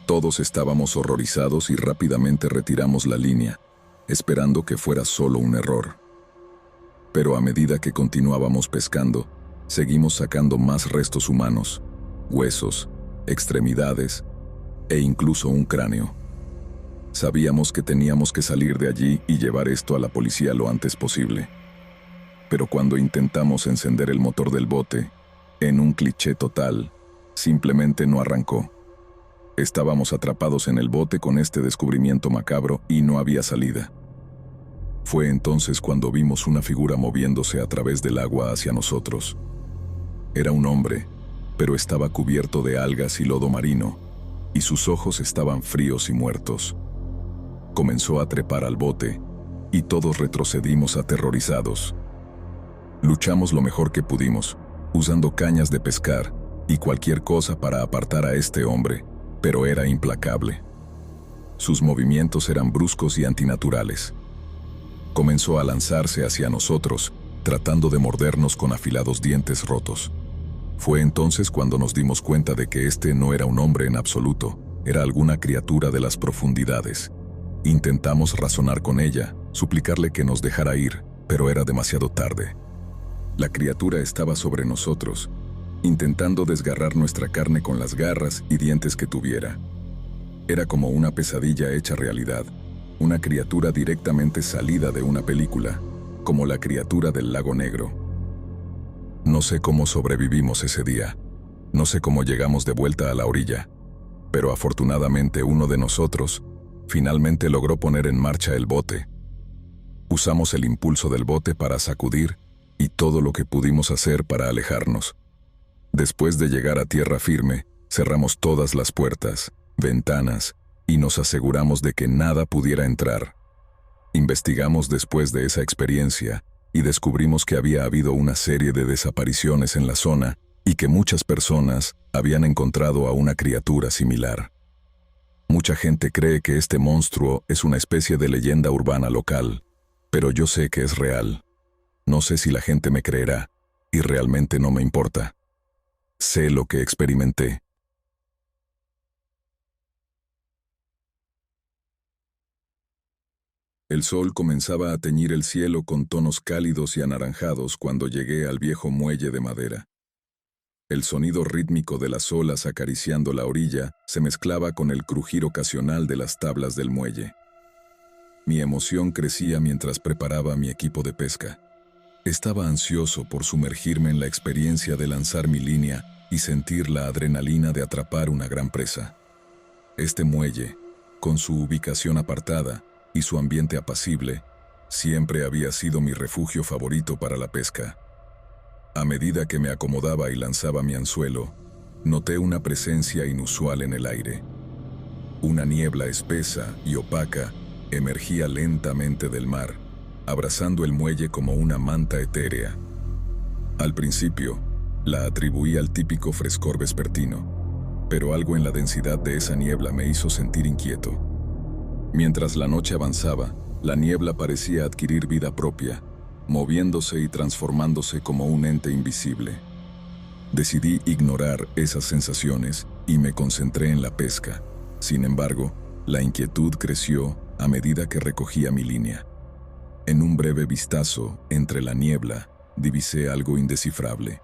Todos estábamos horrorizados y rápidamente retiramos la línea, esperando que fuera solo un error. Pero a medida que continuábamos pescando, seguimos sacando más restos humanos, huesos, extremidades e incluso un cráneo. Sabíamos que teníamos que salir de allí y llevar esto a la policía lo antes posible. Pero cuando intentamos encender el motor del bote, en un cliché total, simplemente no arrancó. Estábamos atrapados en el bote con este descubrimiento macabro y no había salida. Fue entonces cuando vimos una figura moviéndose a través del agua hacia nosotros. Era un hombre, pero estaba cubierto de algas y lodo marino, y sus ojos estaban fríos y muertos. Comenzó a trepar al bote, y todos retrocedimos aterrorizados. Luchamos lo mejor que pudimos, usando cañas de pescar y cualquier cosa para apartar a este hombre, pero era implacable. Sus movimientos eran bruscos y antinaturales. Comenzó a lanzarse hacia nosotros, tratando de mordernos con afilados dientes rotos. Fue entonces cuando nos dimos cuenta de que este no era un hombre en absoluto, era alguna criatura de las profundidades. Intentamos razonar con ella, suplicarle que nos dejara ir, pero era demasiado tarde. La criatura estaba sobre nosotros, intentando desgarrar nuestra carne con las garras y dientes que tuviera. Era como una pesadilla hecha realidad, una criatura directamente salida de una película, como la criatura del lago Negro. No sé cómo sobrevivimos ese día, no sé cómo llegamos de vuelta a la orilla, pero afortunadamente uno de nosotros finalmente logró poner en marcha el bote. Usamos el impulso del bote para sacudir y todo lo que pudimos hacer para alejarnos. Después de llegar a tierra firme, cerramos todas las puertas, ventanas, y nos aseguramos de que nada pudiera entrar. Investigamos después de esa experiencia y descubrimos que había habido una serie de desapariciones en la zona y que muchas personas habían encontrado a una criatura similar. Mucha gente cree que este monstruo es una especie de leyenda urbana local, pero yo sé que es real. No sé si la gente me creerá, y realmente no me importa. Sé lo que experimenté. El sol comenzaba a teñir el cielo con tonos cálidos y anaranjados cuando llegué al viejo muelle de madera. El sonido rítmico de las olas acariciando la orilla se mezclaba con el crujir ocasional de las tablas del muelle. Mi emoción crecía mientras preparaba mi equipo de pesca. Estaba ansioso por sumergirme en la experiencia de lanzar mi línea y sentir la adrenalina de atrapar una gran presa. Este muelle, con su ubicación apartada y su ambiente apacible, siempre había sido mi refugio favorito para la pesca. A medida que me acomodaba y lanzaba mi anzuelo, noté una presencia inusual en el aire. Una niebla espesa y opaca emergía lentamente del mar, abrazando el muelle como una manta etérea. Al principio, la atribuí al típico frescor vespertino, pero algo en la densidad de esa niebla me hizo sentir inquieto. Mientras la noche avanzaba, la niebla parecía adquirir vida propia, moviéndose y transformándose como un ente invisible. Decidí ignorar esas sensaciones y me concentré en la pesca. Sin embargo, la inquietud creció a medida que recogía mi línea. En un breve vistazo, entre la niebla, divisé algo indescifrable.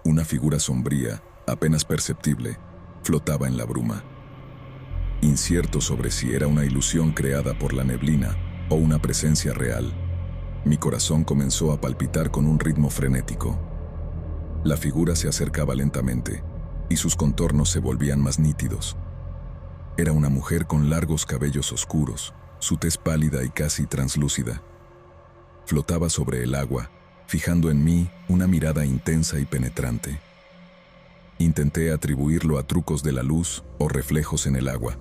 Una figura sombría, apenas perceptible, flotaba en la bruma. Incierto sobre si era una ilusión creada por la neblina o una presencia real, mi corazón comenzó a palpitar con un ritmo frenético. La figura se acercaba lentamente, y sus contornos se volvían más nítidos. Era una mujer con largos cabellos oscuros, su tez pálida y casi translúcida. Flotaba sobre el agua, fijando en mí una mirada intensa y penetrante. Intenté atribuirlo a trucos de la luz o reflejos en el agua,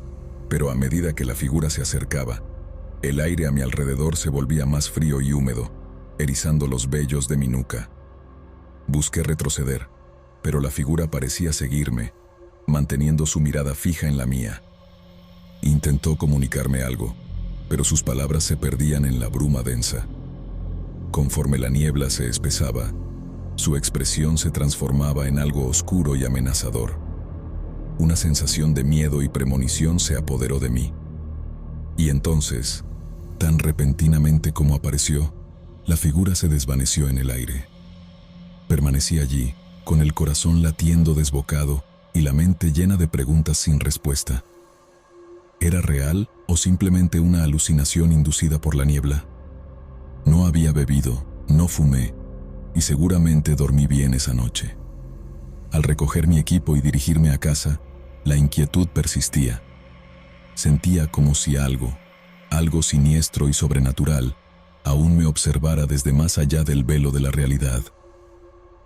pero a medida que la figura se acercaba, el aire a mi alrededor se volvía más frío y húmedo, erizando los vellos de mi nuca. Busqué retroceder, pero la figura parecía seguirme, manteniendo su mirada fija en la mía. Intentó comunicarme algo, pero sus palabras se perdían en la bruma densa. Conforme la niebla se espesaba, su expresión se transformaba en algo oscuro y amenazador. Una sensación de miedo y premonición se apoderó de mí. Y entonces, tan repentinamente como apareció, la figura se desvaneció en el aire. Permanecí allí, con el corazón latiendo desbocado y la mente llena de preguntas sin respuesta. ¿Era real o simplemente una alucinación inducida por la niebla? No había bebido, no fumé, y seguramente dormí bien esa noche. Al recoger mi equipo y dirigirme a casa, la inquietud persistía. Sentía como si algo siniestro y sobrenatural, aún me observara desde más allá del velo de la realidad.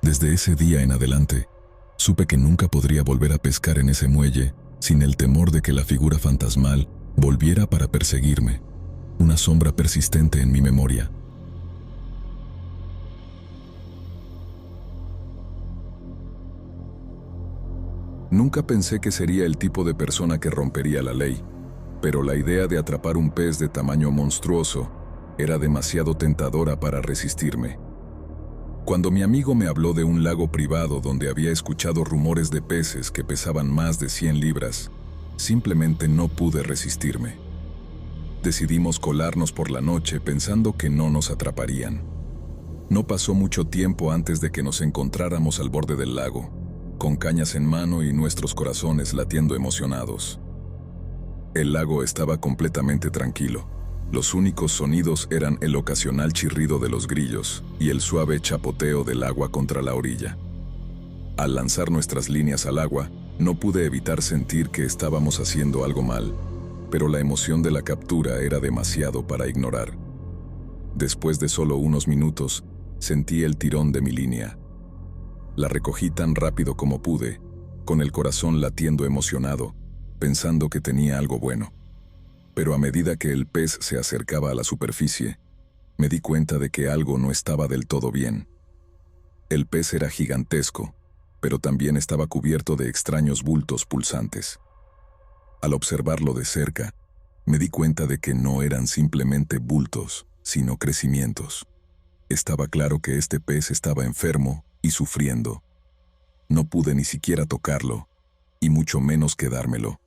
Desde ese día en adelante, supe que nunca podría volver a pescar en ese muelle sin el temor de que la figura fantasmal volviera para perseguirme, una sombra persistente en mi memoria. Nunca pensé que sería el tipo de persona que rompería la ley, pero la idea de atrapar un pez de tamaño monstruoso era demasiado tentadora para resistirme. Cuando mi amigo me habló de un lago privado donde había escuchado rumores de peces que pesaban más de 100 libras, simplemente no pude resistirme. Decidimos colarnos por la noche pensando que no nos atraparían. No pasó mucho tiempo antes de que nos encontráramos al borde del lago, con cañas en mano y nuestros corazones latiendo emocionados. El lago estaba completamente tranquilo. Los únicos sonidos eran el ocasional chirrido de los grillos y el suave chapoteo del agua contra la orilla. Al lanzar nuestras líneas al agua, no pude evitar sentir que estábamos haciendo algo mal, pero la emoción de la captura era demasiado para ignorar. Después de solo unos minutos, sentí el tirón de mi línea. La recogí tan rápido como pude, con el corazón latiendo emocionado, pensando que tenía algo bueno. Pero a medida que el pez se acercaba a la superficie, me di cuenta de que algo no estaba del todo bien. El pez era gigantesco, pero también estaba cubierto de extraños bultos pulsantes. Al observarlo de cerca, me di cuenta de que no eran simplemente bultos, sino crecimientos. Estaba claro que este pez estaba enfermo y sufriendo. No pude ni siquiera tocarlo, y mucho menos quedármelo.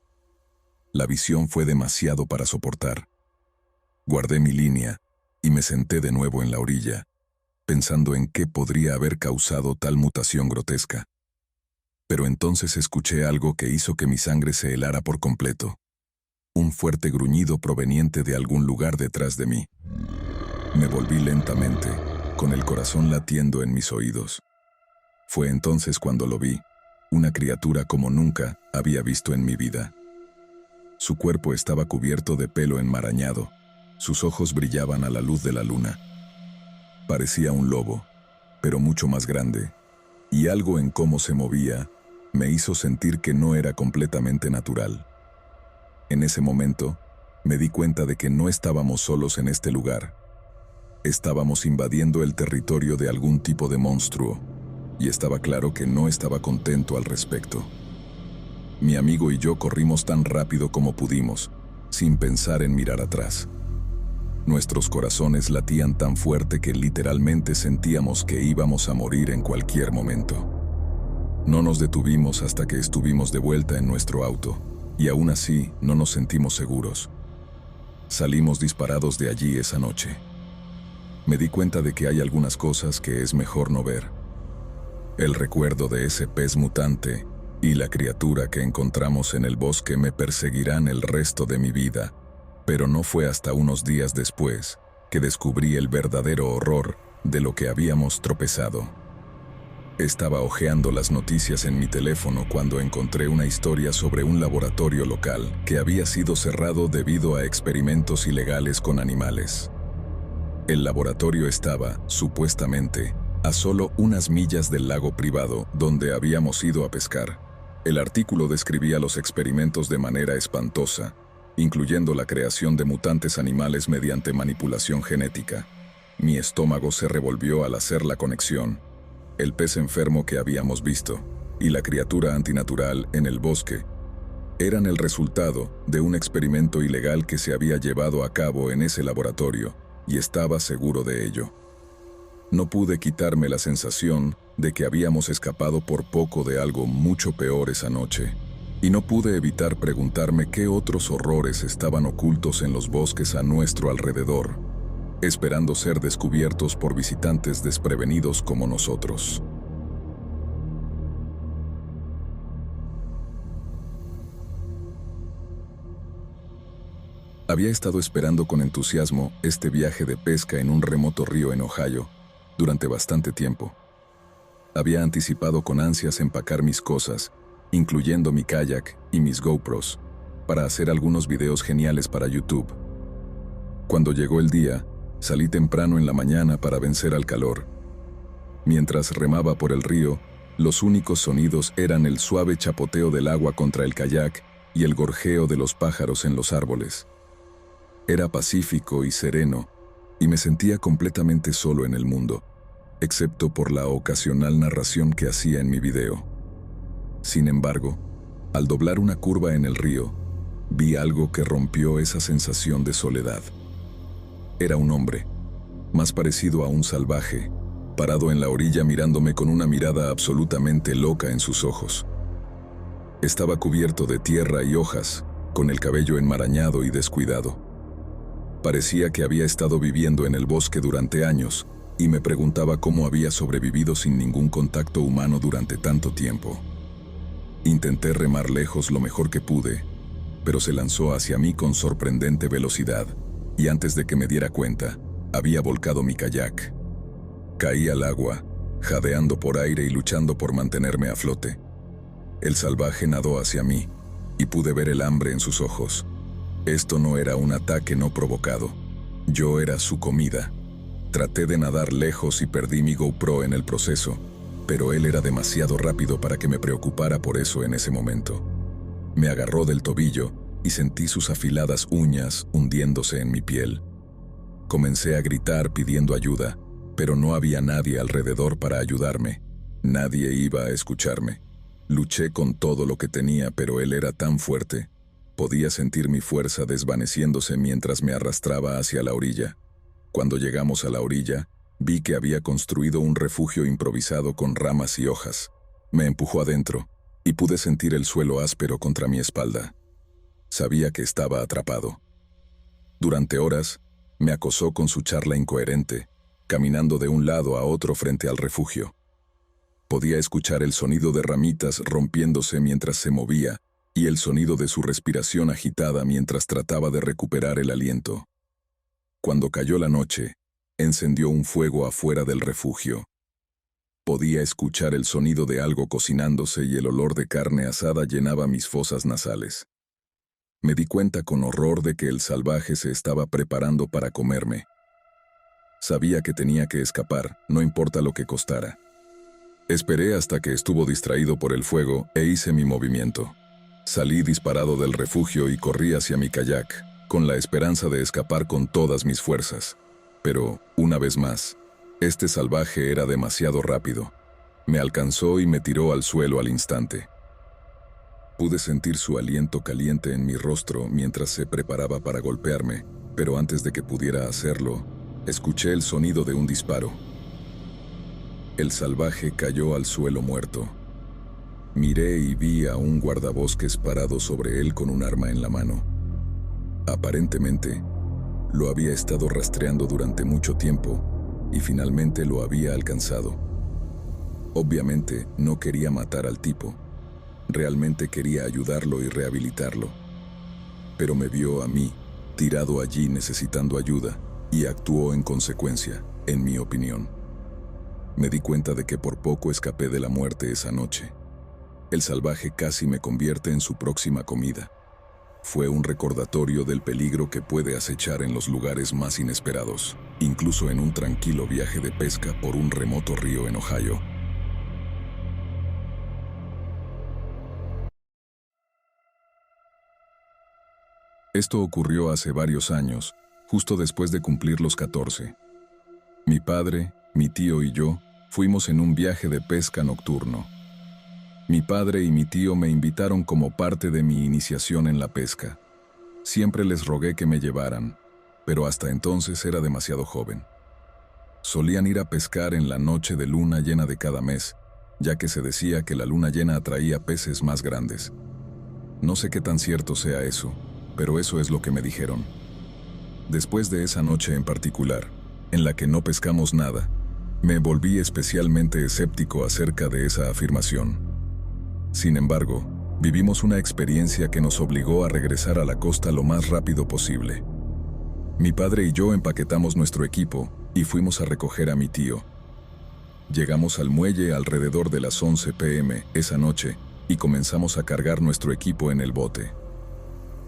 La visión fue demasiado para soportar. Guardé mi línea y me senté de nuevo en la orilla, pensando en qué podría haber causado tal mutación grotesca. Pero entonces escuché algo que hizo que mi sangre se helara por completo. Un fuerte gruñido proveniente de algún lugar detrás de mí. Me volví lentamente, con el corazón latiendo en mis oídos. Fue entonces cuando lo vi, una criatura como nunca había visto en mi vida. Su cuerpo estaba cubierto de pelo enmarañado, sus ojos brillaban a la luz de la luna. Parecía un lobo, pero mucho más grande, y algo en cómo se movía me hizo sentir que no era completamente natural. En ese momento, me di cuenta de que no estábamos solos en este lugar. Estábamos invadiendo el territorio de algún tipo de monstruo, y estaba claro que no estaba contento al respecto. Mi amigo y yo corrimos tan rápido como pudimos, sin pensar en mirar atrás. Nuestros corazones latían tan fuerte que literalmente sentíamos que íbamos a morir en cualquier momento. No nos detuvimos hasta que estuvimos de vuelta en nuestro auto, y aún así no nos sentimos seguros. Salimos disparados de allí esa noche. Me di cuenta de que hay algunas cosas que es mejor no ver. El recuerdo de ese pez mutante y la criatura que encontramos en el bosque me perseguirán el resto de mi vida, pero no fue hasta unos días después que descubrí el verdadero horror de lo que habíamos tropezado. Estaba hojeando las noticias en mi teléfono cuando encontré una historia sobre un laboratorio local que había sido cerrado debido a experimentos ilegales con animales. El laboratorio estaba, supuestamente, a solo unas millas del lago privado donde habíamos ido a pescar. El artículo describía los experimentos de manera espantosa, incluyendo la creación de mutantes animales mediante manipulación genética. Mi estómago se revolvió al hacer la conexión. El pez enfermo que habíamos visto y la criatura antinatural en el bosque eran el resultado de un experimento ilegal que se había llevado a cabo en ese laboratorio, y estaba seguro de ello. No pude quitarme la sensación de que habíamos escapado por poco de algo mucho peor esa noche. y no pude evitar preguntarme qué otros horrores estaban ocultos en los bosques a nuestro alrededor, esperando ser descubiertos por visitantes desprevenidos como nosotros. Había estado esperando con entusiasmo este viaje de pesca en un remoto río en Ohio durante bastante tiempo. Había anticipado con ansias empacar mis cosas, incluyendo mi kayak y mis GoPros, para hacer algunos videos geniales para YouTube. Cuando llegó el día, salí temprano en la mañana para vencer al calor. Mientras remaba por el río, los únicos sonidos eran el suave chapoteo del agua contra el kayak y el gorjeo de los pájaros en los árboles. Era pacífico y sereno, y me sentía completamente solo en el mundo, excepto por la ocasional narración que hacía en mi video. Sin embargo, al doblar una curva en el río, vi algo que rompió esa sensación de soledad. Era un hombre, más parecido a un salvaje, parado en la orilla mirándome con una mirada absolutamente loca en sus ojos. Estaba cubierto de tierra y hojas, con el cabello enmarañado y descuidado. Parecía que había estado viviendo en el bosque durante años, y me preguntaba cómo había sobrevivido sin ningún contacto humano durante tanto tiempo. Intenté remar lejos lo mejor que pude, pero se lanzó hacia mí con sorprendente velocidad, y antes de que me diera cuenta, había volcado mi kayak. Caí al agua, jadeando por aire y luchando por mantenerme a flote. El salvaje nadó hacia mí, y pude ver el hambre en sus ojos. Esto no era un ataque no provocado. Yo era su comida. Traté de nadar lejos y perdí mi GoPro en el proceso, pero él era demasiado rápido para que me preocupara por eso en ese momento. Me agarró del tobillo y sentí sus afiladas uñas hundiéndose en mi piel. Comencé a gritar pidiendo ayuda, pero no había nadie alrededor para ayudarme. Nadie iba a escucharme. Luché con todo lo que tenía, pero él era tan fuerte. Podía sentir mi fuerza desvaneciéndose mientras me arrastraba hacia la orilla. Cuando llegamos a la orilla, vi que había construido un refugio improvisado con ramas y hojas. Me empujó adentro, y pude sentir el suelo áspero contra mi espalda. Sabía que estaba atrapado. Durante horas, me acosó con su charla incoherente, caminando de un lado a otro frente al refugio. Podía escuchar el sonido de ramitas rompiéndose mientras se movía, y el sonido de su respiración agitada mientras trataba de recuperar el aliento. Cuando cayó la noche, encendió un fuego afuera del refugio. Podía escuchar el sonido de algo cocinándose y el olor de carne asada llenaba mis fosas nasales. Me di cuenta con horror de que el salvaje se estaba preparando para comerme. Sabía que tenía que escapar, no importa lo que costara. Esperé hasta que estuvo distraído por el fuego e hice mi movimiento. Salí disparado del refugio y corrí hacia mi kayak, con la esperanza de escapar con todas mis fuerzas. Pero, una vez más, este salvaje era demasiado rápido. Me alcanzó y me tiró al suelo al instante. Pude sentir su aliento caliente en mi rostro mientras se preparaba para golpearme, pero antes de que pudiera hacerlo, escuché el sonido de un disparo. El salvaje cayó al suelo muerto. Miré y vi a un guardabosques parado sobre él con un arma en la mano. Aparentemente, lo había estado rastreando durante mucho tiempo y finalmente lo había alcanzado. Obviamente, no quería matar al tipo. Realmente quería ayudarlo y rehabilitarlo. Pero me vio a mí, tirado allí necesitando ayuda, y actuó en consecuencia, en mi opinión. Me di cuenta de que por poco escapé de la muerte esa noche. El salvaje casi me convierte en su próxima comida. Fue un recordatorio del peligro que puede acechar en los lugares más inesperados, incluso en un tranquilo viaje de pesca por un remoto río en Ohio. Esto ocurrió hace varios años, justo después de cumplir los 14. Mi padre, mi tío y yo fuimos en un viaje de pesca nocturno. Mi padre y mi tío me invitaron como parte de mi iniciación en la pesca. Siempre les rogué que me llevaran, pero hasta entonces era demasiado joven. Solían ir a pescar en la noche de luna llena de cada mes, ya que se decía que la luna llena atraía peces más grandes. No sé qué tan cierto sea eso, pero eso es lo que me dijeron. Después de esa noche en particular, en la que no pescamos nada, me volví especialmente escéptico acerca de esa afirmación. Sin embargo, vivimos una experiencia que nos obligó a regresar a la costa lo más rápido posible. Mi padre y yo empaquetamos nuestro equipo y fuimos a recoger a mi tío. Llegamos al muelle alrededor de las 11 p.m. esa noche y comenzamos a cargar nuestro equipo en el bote.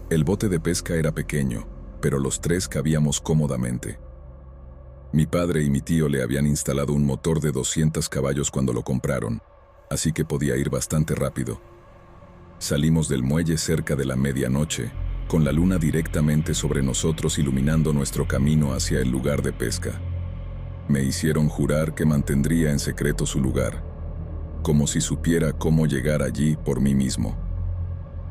El bote de pesca era pequeño, pero los tres cabíamos cómodamente. Mi padre y mi tío le habían instalado un motor de 200 caballos cuando lo compraron, así que podía ir bastante rápido. Salimos del muelle cerca de la medianoche, con la luna directamente sobre nosotros iluminando nuestro camino hacia el lugar de pesca. Me hicieron jurar que mantendría en secreto su lugar, como si supiera cómo llegar allí por mí mismo.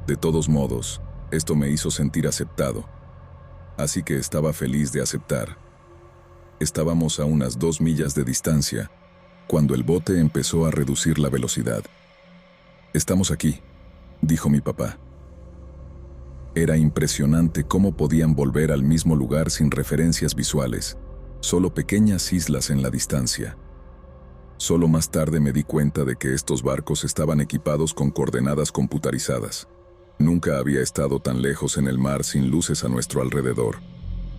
De todos modos, esto me hizo sentir aceptado, así que estaba feliz de aceptar. Estábamos a unas 2 millas de distancia, cuando el bote empezó a reducir la velocidad. «Estamos aquí», dijo mi papá. Era impresionante cómo podían volver al mismo lugar sin referencias visuales, solo pequeñas islas en la distancia. Solo más tarde me di cuenta de que estos barcos estaban equipados con coordenadas computarizadas. Nunca había estado tan lejos en el mar sin luces a nuestro alrededor.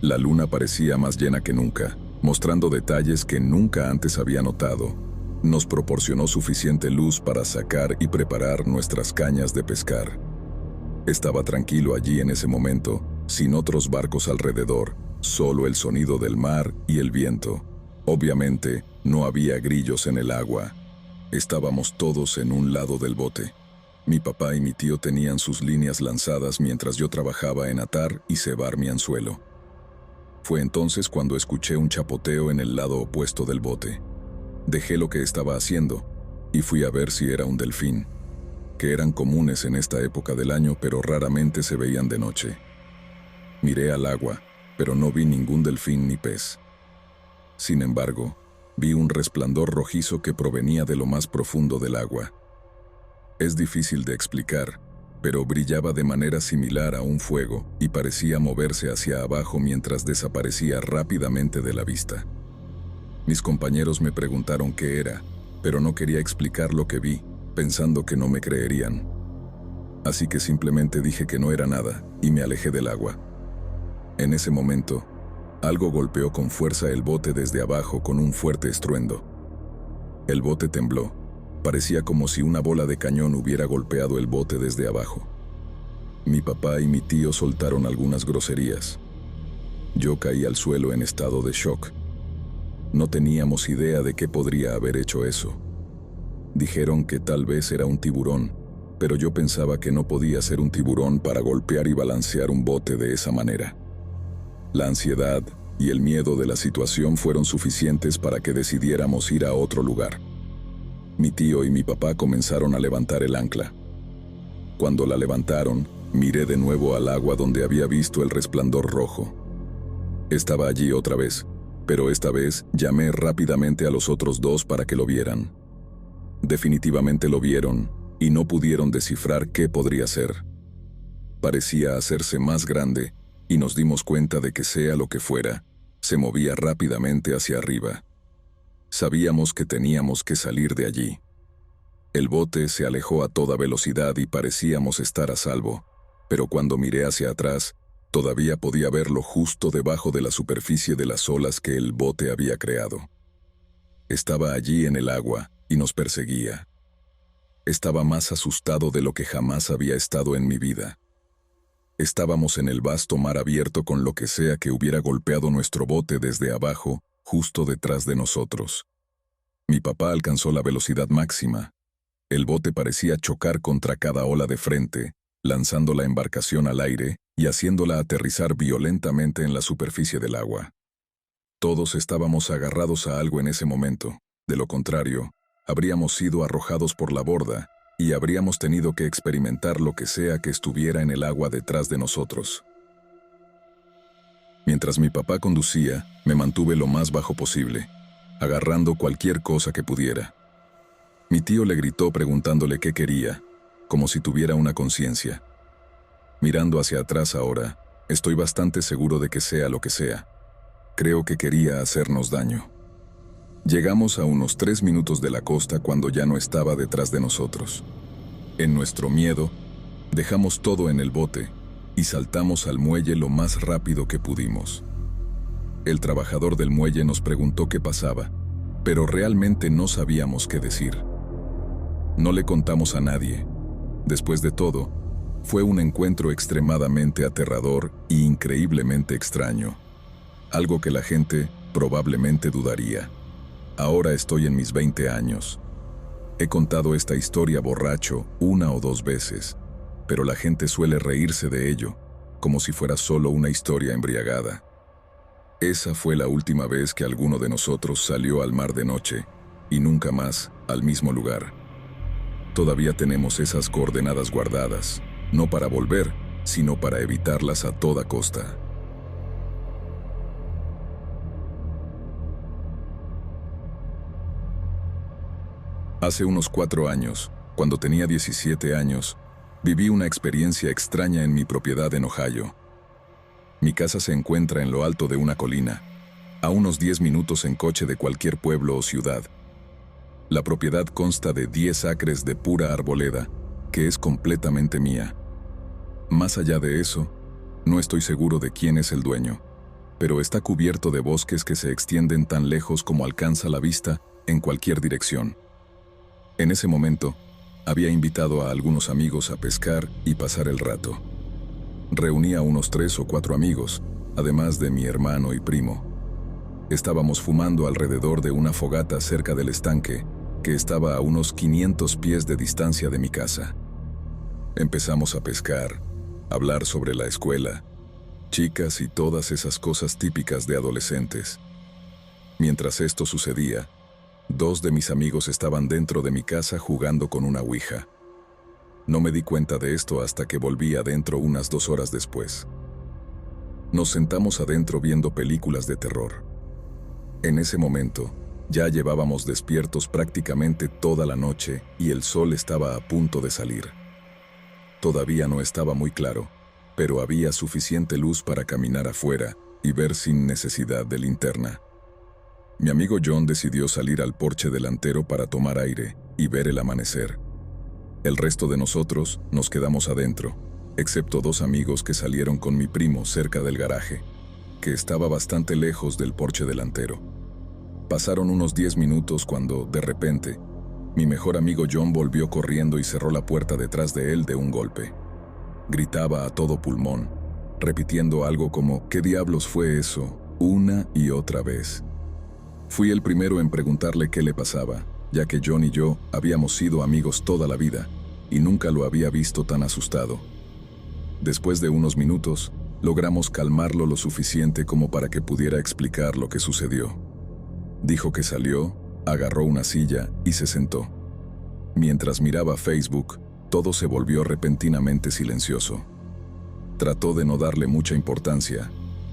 La luna parecía más llena que nunca, mostrando detalles que nunca antes había notado. Nos proporcionó suficiente luz para sacar y preparar nuestras cañas de pescar. Estaba tranquilo allí en ese momento, sin otros barcos alrededor, solo el sonido del mar y el viento. Obviamente, no había grillos en el agua. Estábamos todos en un lado del bote. Mi papá y mi tío tenían sus líneas lanzadas mientras yo trabajaba en atar y cebar mi anzuelo. Fue entonces cuando escuché un chapoteo en el lado opuesto del bote. Dejé lo que estaba haciendo y fui a ver si era un delfín, que eran comunes en esta época del año pero raramente se veían de noche. Miré al agua, pero no vi ningún delfín ni pez. Sin embargo, vi un resplandor rojizo que provenía de lo más profundo del agua. Es difícil de explicar, pero brillaba de manera similar a un fuego y parecía moverse hacia abajo mientras desaparecía rápidamente de la vista. Mis compañeros me preguntaron qué era, pero no quería explicar lo que vi, pensando que no me creerían. Así que simplemente dije que no era nada y me alejé del agua. En ese momento, algo golpeó con fuerza el bote desde abajo con un fuerte estruendo. El bote tembló. Parecía como si una bola de cañón hubiera golpeado el bote desde abajo. Mi papá y mi tío soltaron algunas groserías. Yo caí al suelo en estado de shock. No teníamos idea de qué podría haber hecho eso. Dijeron que tal vez era un tiburón, pero yo pensaba que no podía ser un tiburón para golpear y balancear un bote de esa manera. La ansiedad y el miedo de la situación fueron suficientes para que decidiéramos ir a otro lugar. Mi tío y mi papá comenzaron a levantar el ancla. Cuando la levantaron, miré de nuevo al agua donde había visto el resplandor rojo. Estaba allí otra vez, pero esta vez llamé rápidamente a los otros dos para que lo vieran. Definitivamente lo vieron y no pudieron descifrar qué podría ser. Parecía hacerse más grande y nos dimos cuenta de que sea lo que fuera, se movía rápidamente hacia arriba. Sabíamos que teníamos que salir de allí. El bote se alejó a toda velocidad y parecíamos estar a salvo, pero cuando miré hacia atrás, todavía podía verlo justo debajo de la superficie de las olas que el bote había creado. Estaba allí en el agua y nos perseguía. Estaba más asustado de lo que jamás había estado en mi vida. Estábamos en el vasto mar abierto con lo que sea que hubiera golpeado nuestro bote desde abajo, justo detrás de nosotros. Mi papá alcanzó la velocidad máxima. El bote parecía chocar contra cada ola de frente, lanzando la embarcación al aire y haciéndola aterrizar violentamente en la superficie del agua. Todos estábamos agarrados a algo en ese momento. De lo contrario, habríamos sido arrojados por la borda y habríamos tenido que experimentar lo que sea que estuviera en el agua detrás de nosotros. Mientras mi papá conducía, me mantuve lo más bajo posible, agarrando cualquier cosa que pudiera. Mi tío le gritó preguntándole qué quería, como si tuviera una conciencia. Mirando hacia atrás ahora, estoy bastante seguro de que sea lo que sea. Creo que quería hacernos daño. Llegamos a unos 3 minutos de la costa cuando ya no estaba detrás de nosotros. En nuestro miedo, dejamos todo en el bote y saltamos al muelle lo más rápido que pudimos. El trabajador del muelle nos preguntó qué pasaba, pero realmente no sabíamos qué decir. No le contamos a nadie. Después de todo, fue un encuentro extremadamente aterrador y increíblemente extraño. Algo que la gente probablemente dudaría. Ahora estoy en mis 20 años. He contado esta historia borracho 1 o 2 veces, pero la gente suele reírse de ello, como si fuera solo una historia embriagada. Esa fue la última vez que alguno de nosotros salió al mar de noche, y nunca más al mismo lugar. Todavía tenemos esas coordenadas guardadas, no para volver, sino para evitarlas a toda costa. Hace unos 4 años, cuando tenía 17 años, viví una experiencia extraña en mi propiedad en Ohio. Mi casa se encuentra en lo alto de una colina, a unos 10 minutos en coche de cualquier pueblo o ciudad. La propiedad consta de 10 acres de pura arboleda, que es completamente mía. Más allá de eso, no estoy seguro de quién es el dueño, pero está cubierto de bosques que se extienden tan lejos como alcanza la vista en cualquier dirección. En ese momento, había invitado a algunos amigos a pescar y pasar el rato. Reuní a unos 3 o 4 amigos, además de mi hermano y primo. Estábamos fumando alrededor de una fogata cerca del estanque, que estaba a unos 500 pies de distancia de mi casa. Empezamos a pescar, hablar sobre la escuela, chicas y todas esas cosas típicas de adolescentes. Mientras esto sucedía, 2 de mis amigos estaban dentro de mi casa jugando con una ouija. No me di cuenta de esto hasta que volví adentro unas 2 horas después. Nos sentamos adentro viendo películas de terror. En ese momento, ya llevábamos despiertos prácticamente toda la noche y el sol estaba a punto de salir. Todavía no estaba muy claro, pero había suficiente luz para caminar afuera y ver sin necesidad de linterna. Mi amigo John decidió salir al porche delantero para tomar aire y ver el amanecer. El resto de nosotros nos quedamos adentro, excepto 2 amigos que salieron con mi primo cerca del garaje, que estaba bastante lejos del porche delantero. Pasaron unos 10 minutos cuando, de repente, mi mejor amigo John volvió corriendo y cerró la puerta detrás de él de un golpe. Gritaba a todo pulmón, repitiendo algo como «¿Qué diablos fue eso?», una y otra vez. Fui el primero en preguntarle qué le pasaba, ya que John y yo habíamos sido amigos toda la vida y nunca lo había visto tan asustado. Después de unos minutos, logramos calmarlo lo suficiente como para que pudiera explicar lo que sucedió. Dijo que salió, agarró una silla y se sentó. Mientras miraba Facebook, todo se volvió repentinamente silencioso. Trató de no darle mucha importancia,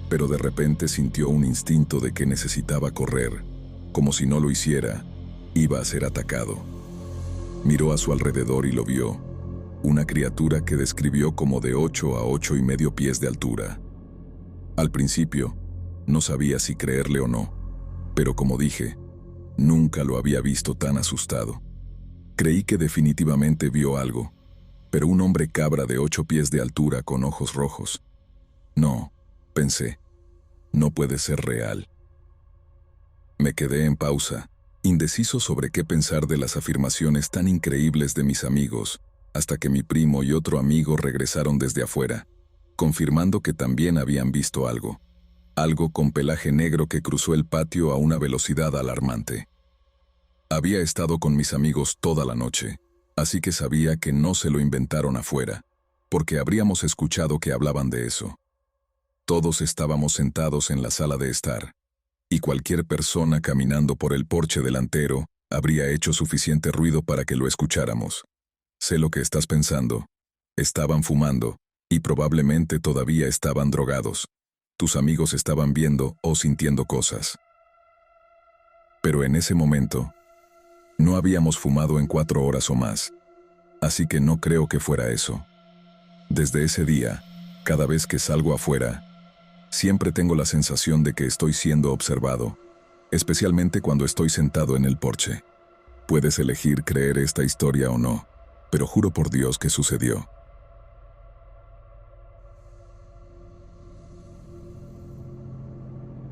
pero de repente sintió un instinto de que necesitaba correr, como si no lo hiciera, iba a ser atacado. Miró a su alrededor y lo vio, una criatura que describió como de 8 a 8,5 pies de altura. Al principio, no sabía si creerle o no, pero como dije, nunca lo había visto tan asustado. Creí que definitivamente vio algo, pero un hombre cabra de 8 pies de altura con ojos rojos. No, pensé, no puede ser real. Me quedé en pausa, indeciso sobre qué pensar de las afirmaciones tan increíbles de mis amigos, hasta que mi primo y otro amigo regresaron desde afuera, confirmando que también habían visto algo. Algo con pelaje negro que cruzó el patio a una velocidad alarmante. Había estado con mis amigos toda la noche, así que sabía que no se lo inventaron afuera, porque habríamos escuchado que hablaban de eso. Todos estábamos sentados en la sala de estar, y cualquier persona caminando por el porche delantero habría hecho suficiente ruido para que lo escucháramos. Sé lo que estás pensando. Estaban fumando, y probablemente todavía estaban drogados. Tus amigos estaban viendo o sintiendo cosas. Pero en ese momento, no habíamos fumado en 4 horas o más, así que no creo que fuera eso. Desde ese día, cada vez que salgo afuera, siempre tengo la sensación de que estoy siendo observado, especialmente cuando estoy sentado en el porche. Puedes elegir creer esta historia o no, pero juro por Dios que sucedió.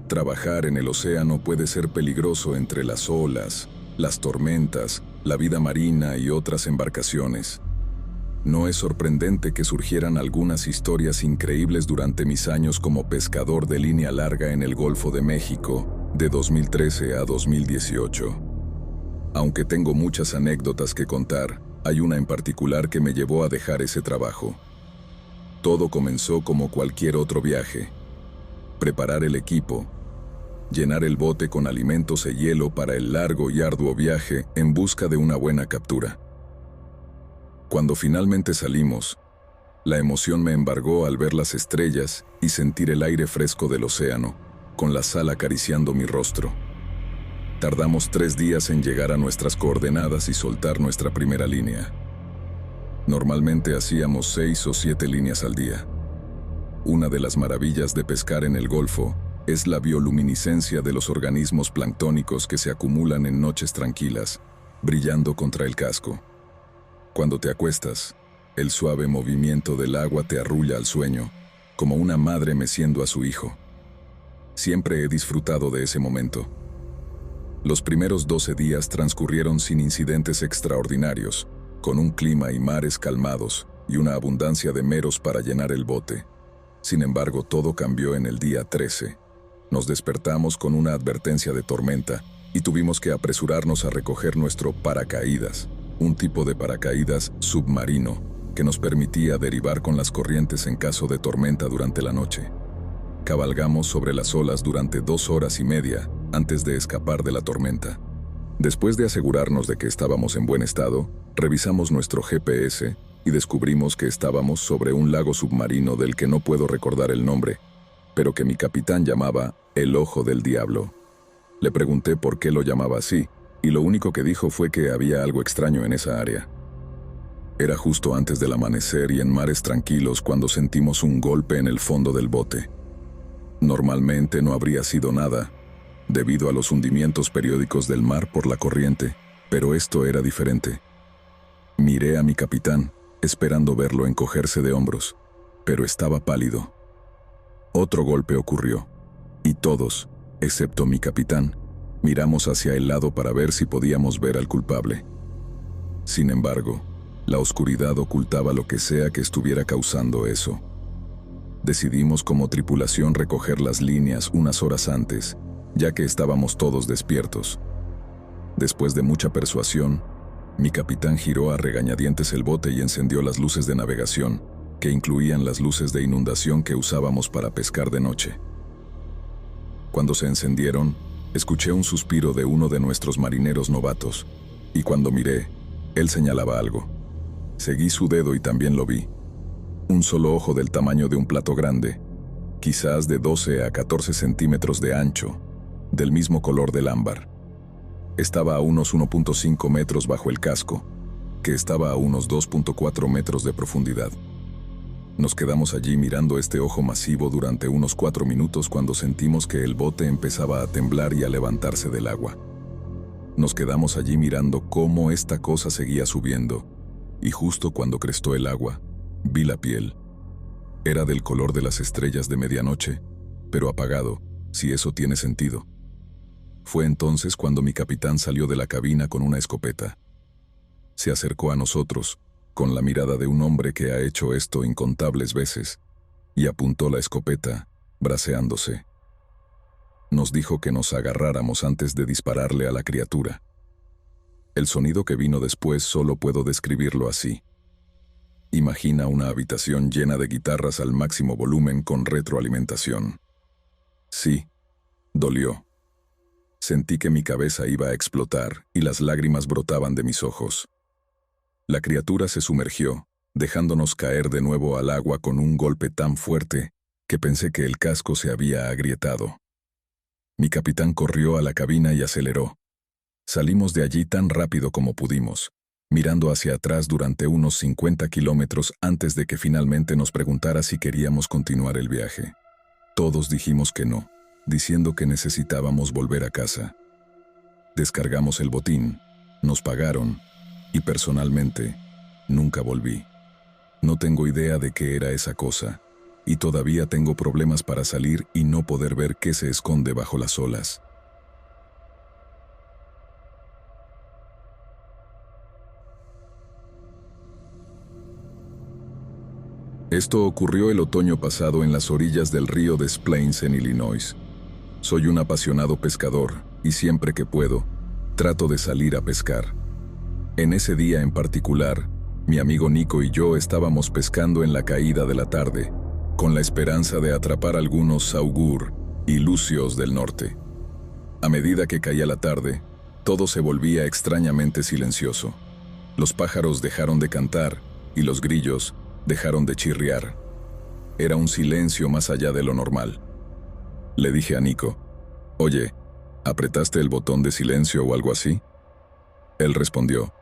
Trabajar en el océano puede ser peligroso entre las olas, las tormentas, la vida marina y otras embarcaciones. No es sorprendente que surgieran algunas historias increíbles durante mis años como pescador de línea larga en el Golfo de México, de 2013 a 2018. Aunque tengo muchas anécdotas que contar, hay una en particular que me llevó a dejar ese trabajo. Todo comenzó como cualquier otro viaje. Preparar el equipo, llenar el bote con alimentos y hielo para el largo y arduo viaje en busca de una buena captura. Cuando finalmente salimos, la emoción me embargó al ver las estrellas y sentir el aire fresco del océano, con la sal acariciando mi rostro. Tardamos 3 días en llegar a nuestras coordenadas y soltar nuestra primera línea. Normalmente hacíamos 6 o 7 líneas al día. Una de las maravillas de pescar en el Golfo es la bioluminiscencia de los organismos planctónicos que se acumulan en noches tranquilas, brillando contra el casco. Cuando te acuestas, el suave movimiento del agua te arrulla al sueño, como una madre meciendo a su hijo. Siempre he disfrutado de ese momento. Los primeros 12 días transcurrieron sin incidentes extraordinarios, con un clima y mares calmados y una abundancia de meros para llenar el bote. Sin embargo, todo cambió en el día 13. Nos despertamos con una advertencia de tormenta y tuvimos que apresurarnos a recoger nuestro paracaídas, un tipo de paracaídas submarino que nos permitía derivar con las corrientes en caso de tormenta durante la noche. Cabalgamos sobre las olas durante 2 horas y media antes de escapar de la tormenta. Después de asegurarnos de que estábamos en buen estado, revisamos nuestro GPS y descubrimos que estábamos sobre un lago submarino del que no puedo recordar el nombre, pero que mi capitán llamaba el Ojo del Diablo. Le pregunté por qué lo llamaba así, y lo único que dijo fue que había algo extraño en esa área. Era justo antes del amanecer y en mares tranquilos cuando sentimos un golpe en el fondo del bote. Normalmente no habría sido nada, debido a los hundimientos periódicos del mar por la corriente, pero esto era diferente. Miré a mi capitán, esperando verlo encogerse de hombros, pero estaba pálido. Otro golpe ocurrió, y todos, excepto mi capitán, miramos hacia el lado para ver si podíamos ver al culpable. Sin embargo, la oscuridad ocultaba lo que sea que estuviera causando eso. Decidimos como tripulación recoger las líneas unas horas antes, ya que estábamos todos despiertos. Después de mucha persuasión, mi capitán giró a regañadientes el bote y encendió las luces de navegación, que incluían las luces de inundación que usábamos para pescar de noche. Cuando se encendieron, escuché un suspiro de uno de nuestros marineros novatos, y cuando miré, él señalaba algo. Seguí su dedo y también lo vi. Un solo ojo del tamaño de un plato grande, quizás de 12 a 14 centímetros de ancho, del mismo color del ámbar. Estaba a unos 1.5 metros bajo el casco, que estaba a unos 2.4 metros de profundidad. Nos quedamos allí mirando este ojo masivo durante unos 4 minutos cuando sentimos que el bote empezaba a temblar y a levantarse del agua. Nos quedamos allí mirando cómo esta cosa seguía subiendo, y justo cuando crestó el agua, vi la piel. Era del color de las estrellas de medianoche, pero apagado, si eso tiene sentido. Fue entonces cuando mi capitán salió de la cabina con una escopeta. Se acercó a nosotros, con la mirada de un hombre que ha hecho esto incontables veces, y apuntó la escopeta, braceándose. Nos dijo que nos agarráramos antes de dispararle a la criatura. El sonido que vino después solo puedo describirlo así. Imagina una habitación llena de guitarras al máximo volumen con retroalimentación. Sí, dolió. Sentí que mi cabeza iba a explotar y las lágrimas brotaban de mis ojos. La criatura se sumergió, dejándonos caer de nuevo al agua con un golpe tan fuerte que pensé que el casco se había agrietado. Mi capitán corrió a la cabina y aceleró. Salimos de allí tan rápido como pudimos, mirando hacia atrás durante unos 50 kilómetros antes de que finalmente nos preguntara si queríamos continuar el viaje. Todos dijimos que no, diciendo que necesitábamos volver a casa. Descargamos el botín, nos pagaron, y personalmente, nunca volví. No tengo idea de qué era esa cosa, y todavía tengo problemas para salir y no poder ver qué se esconde bajo las olas. Esto ocurrió el otoño pasado en las orillas del río Des Plaines en Illinois. Soy un apasionado pescador y siempre que puedo, trato de salir a pescar. En ese día en particular, mi amigo Nico y yo estábamos pescando en la caída de la tarde, con la esperanza de atrapar algunos saugur y lucios del norte. A medida que caía la tarde, todo se volvía extrañamente silencioso. Los pájaros dejaron de cantar y los grillos dejaron de chirriar. Era un silencio más allá de lo normal. Le dije a Nico, «Oye, ¿apretaste el botón de silencio o algo así?» Él respondió,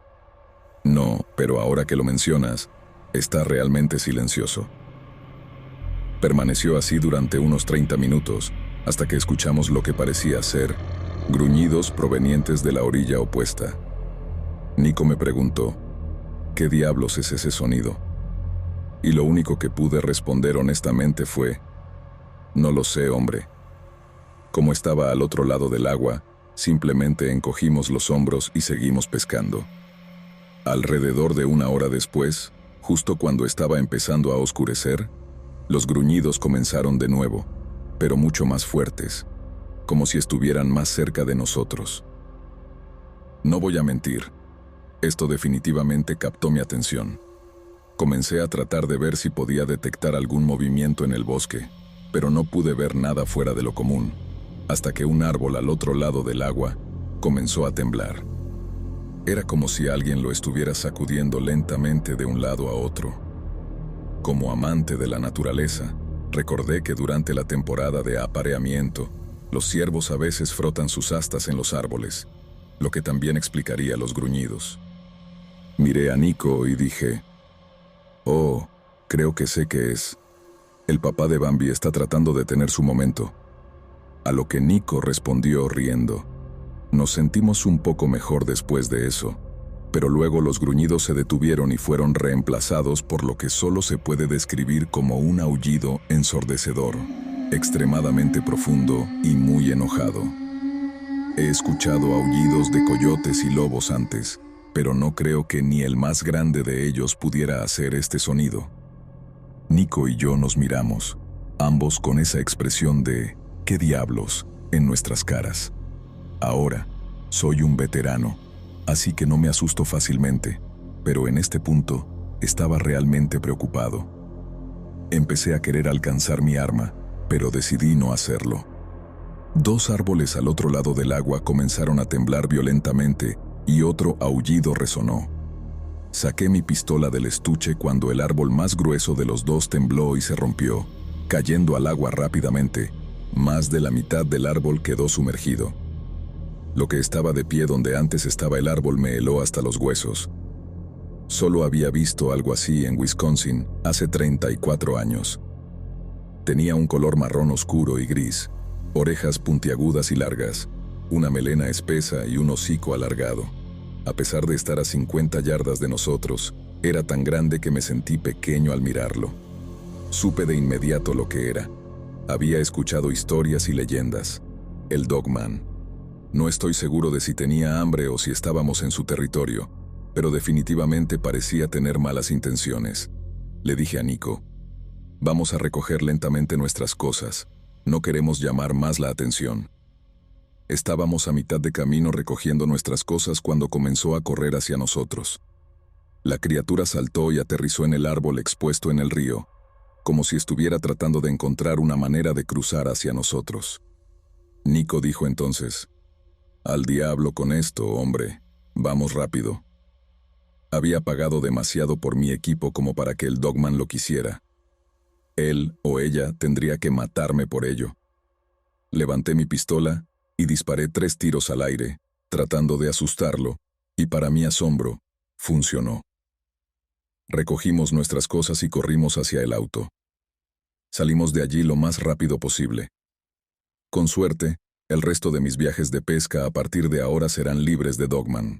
«No, pero ahora que lo mencionas, está realmente silencioso». Permaneció así durante unos 30 minutos, hasta que escuchamos lo que parecía ser gruñidos provenientes de la orilla opuesta. Nico me preguntó, «¿Qué diablos es ese sonido?» Y lo único que pude responder honestamente fue, «No lo sé, hombre». Como estaba al otro lado del agua, simplemente encogimos los hombros y seguimos pescando. Alrededor de una hora después, justo cuando estaba empezando a oscurecer, los gruñidos comenzaron de nuevo, pero mucho más fuertes, como si estuvieran más cerca de nosotros. No voy a mentir, esto definitivamente captó mi atención. Comencé a tratar de ver si podía detectar algún movimiento en el bosque, pero no pude ver nada fuera de lo común, hasta que un árbol al otro lado del agua comenzó a temblar. Era como si alguien lo estuviera sacudiendo lentamente de un lado a otro. Como amante de la naturaleza, recordé que durante la temporada de apareamiento, los ciervos a veces frotan sus astas en los árboles, lo que también explicaría los gruñidos. Miré a Nico y dije, «Oh, creo que sé qué es. El papá de Bambi está tratando de tener su momento». A lo que Nico respondió riendo. Nos sentimos un poco mejor después de eso, pero luego los gruñidos se detuvieron y fueron reemplazados por lo que solo se puede describir como un aullido ensordecedor, extremadamente profundo y muy enojado. He escuchado aullidos de coyotes y lobos antes, pero no creo que ni el más grande de ellos pudiera hacer este sonido. Nico y yo nos miramos, ambos con esa expresión de «¿qué diablos?» en nuestras caras. Ahora, soy un veterano, así que no me asusto fácilmente, pero en este punto estaba realmente preocupado. Empecé a querer alcanzar mi arma, pero decidí no hacerlo. Dos árboles al otro lado del agua comenzaron a temblar violentamente y otro aullido resonó. Saqué mi pistola del estuche cuando el árbol más grueso de los dos tembló y se rompió, cayendo al agua rápidamente. Más de la mitad del árbol quedó sumergido. Lo que estaba de pie donde antes estaba el árbol me heló hasta los huesos. Solo había visto algo así en Wisconsin hace 34 años. Tenía un color marrón oscuro y gris, orejas puntiagudas y largas, una melena espesa y un hocico alargado. A pesar de estar a 50 yardas de nosotros, era tan grande que me sentí pequeño al mirarlo. Supe de inmediato lo que era. Había escuchado historias y leyendas. El Dogman. No estoy seguro de si tenía hambre o si estábamos en su territorio, pero definitivamente parecía tener malas intenciones. Le dije a Nico, «Vamos a recoger lentamente nuestras cosas. No queremos llamar más la atención». Estábamos a mitad de camino recogiendo nuestras cosas cuando comenzó a correr hacia nosotros. La criatura saltó y aterrizó en el árbol expuesto en el río, como si estuviera tratando de encontrar una manera de cruzar hacia nosotros. Nico dijo entonces, «Al diablo con esto, hombre. Vamos rápido». Había pagado demasiado por mi equipo como para que el Dogman lo quisiera. Él o ella tendría que matarme por ello. Levanté mi pistola y disparé 3 tiros al aire, tratando de asustarlo, y para mi asombro, Funcionó. Recogimos nuestras cosas y corrimos hacia el auto. Salimos de allí lo más rápido posible. Con suerte, el resto de mis viajes de pesca a partir de ahora serán libres de Dogman.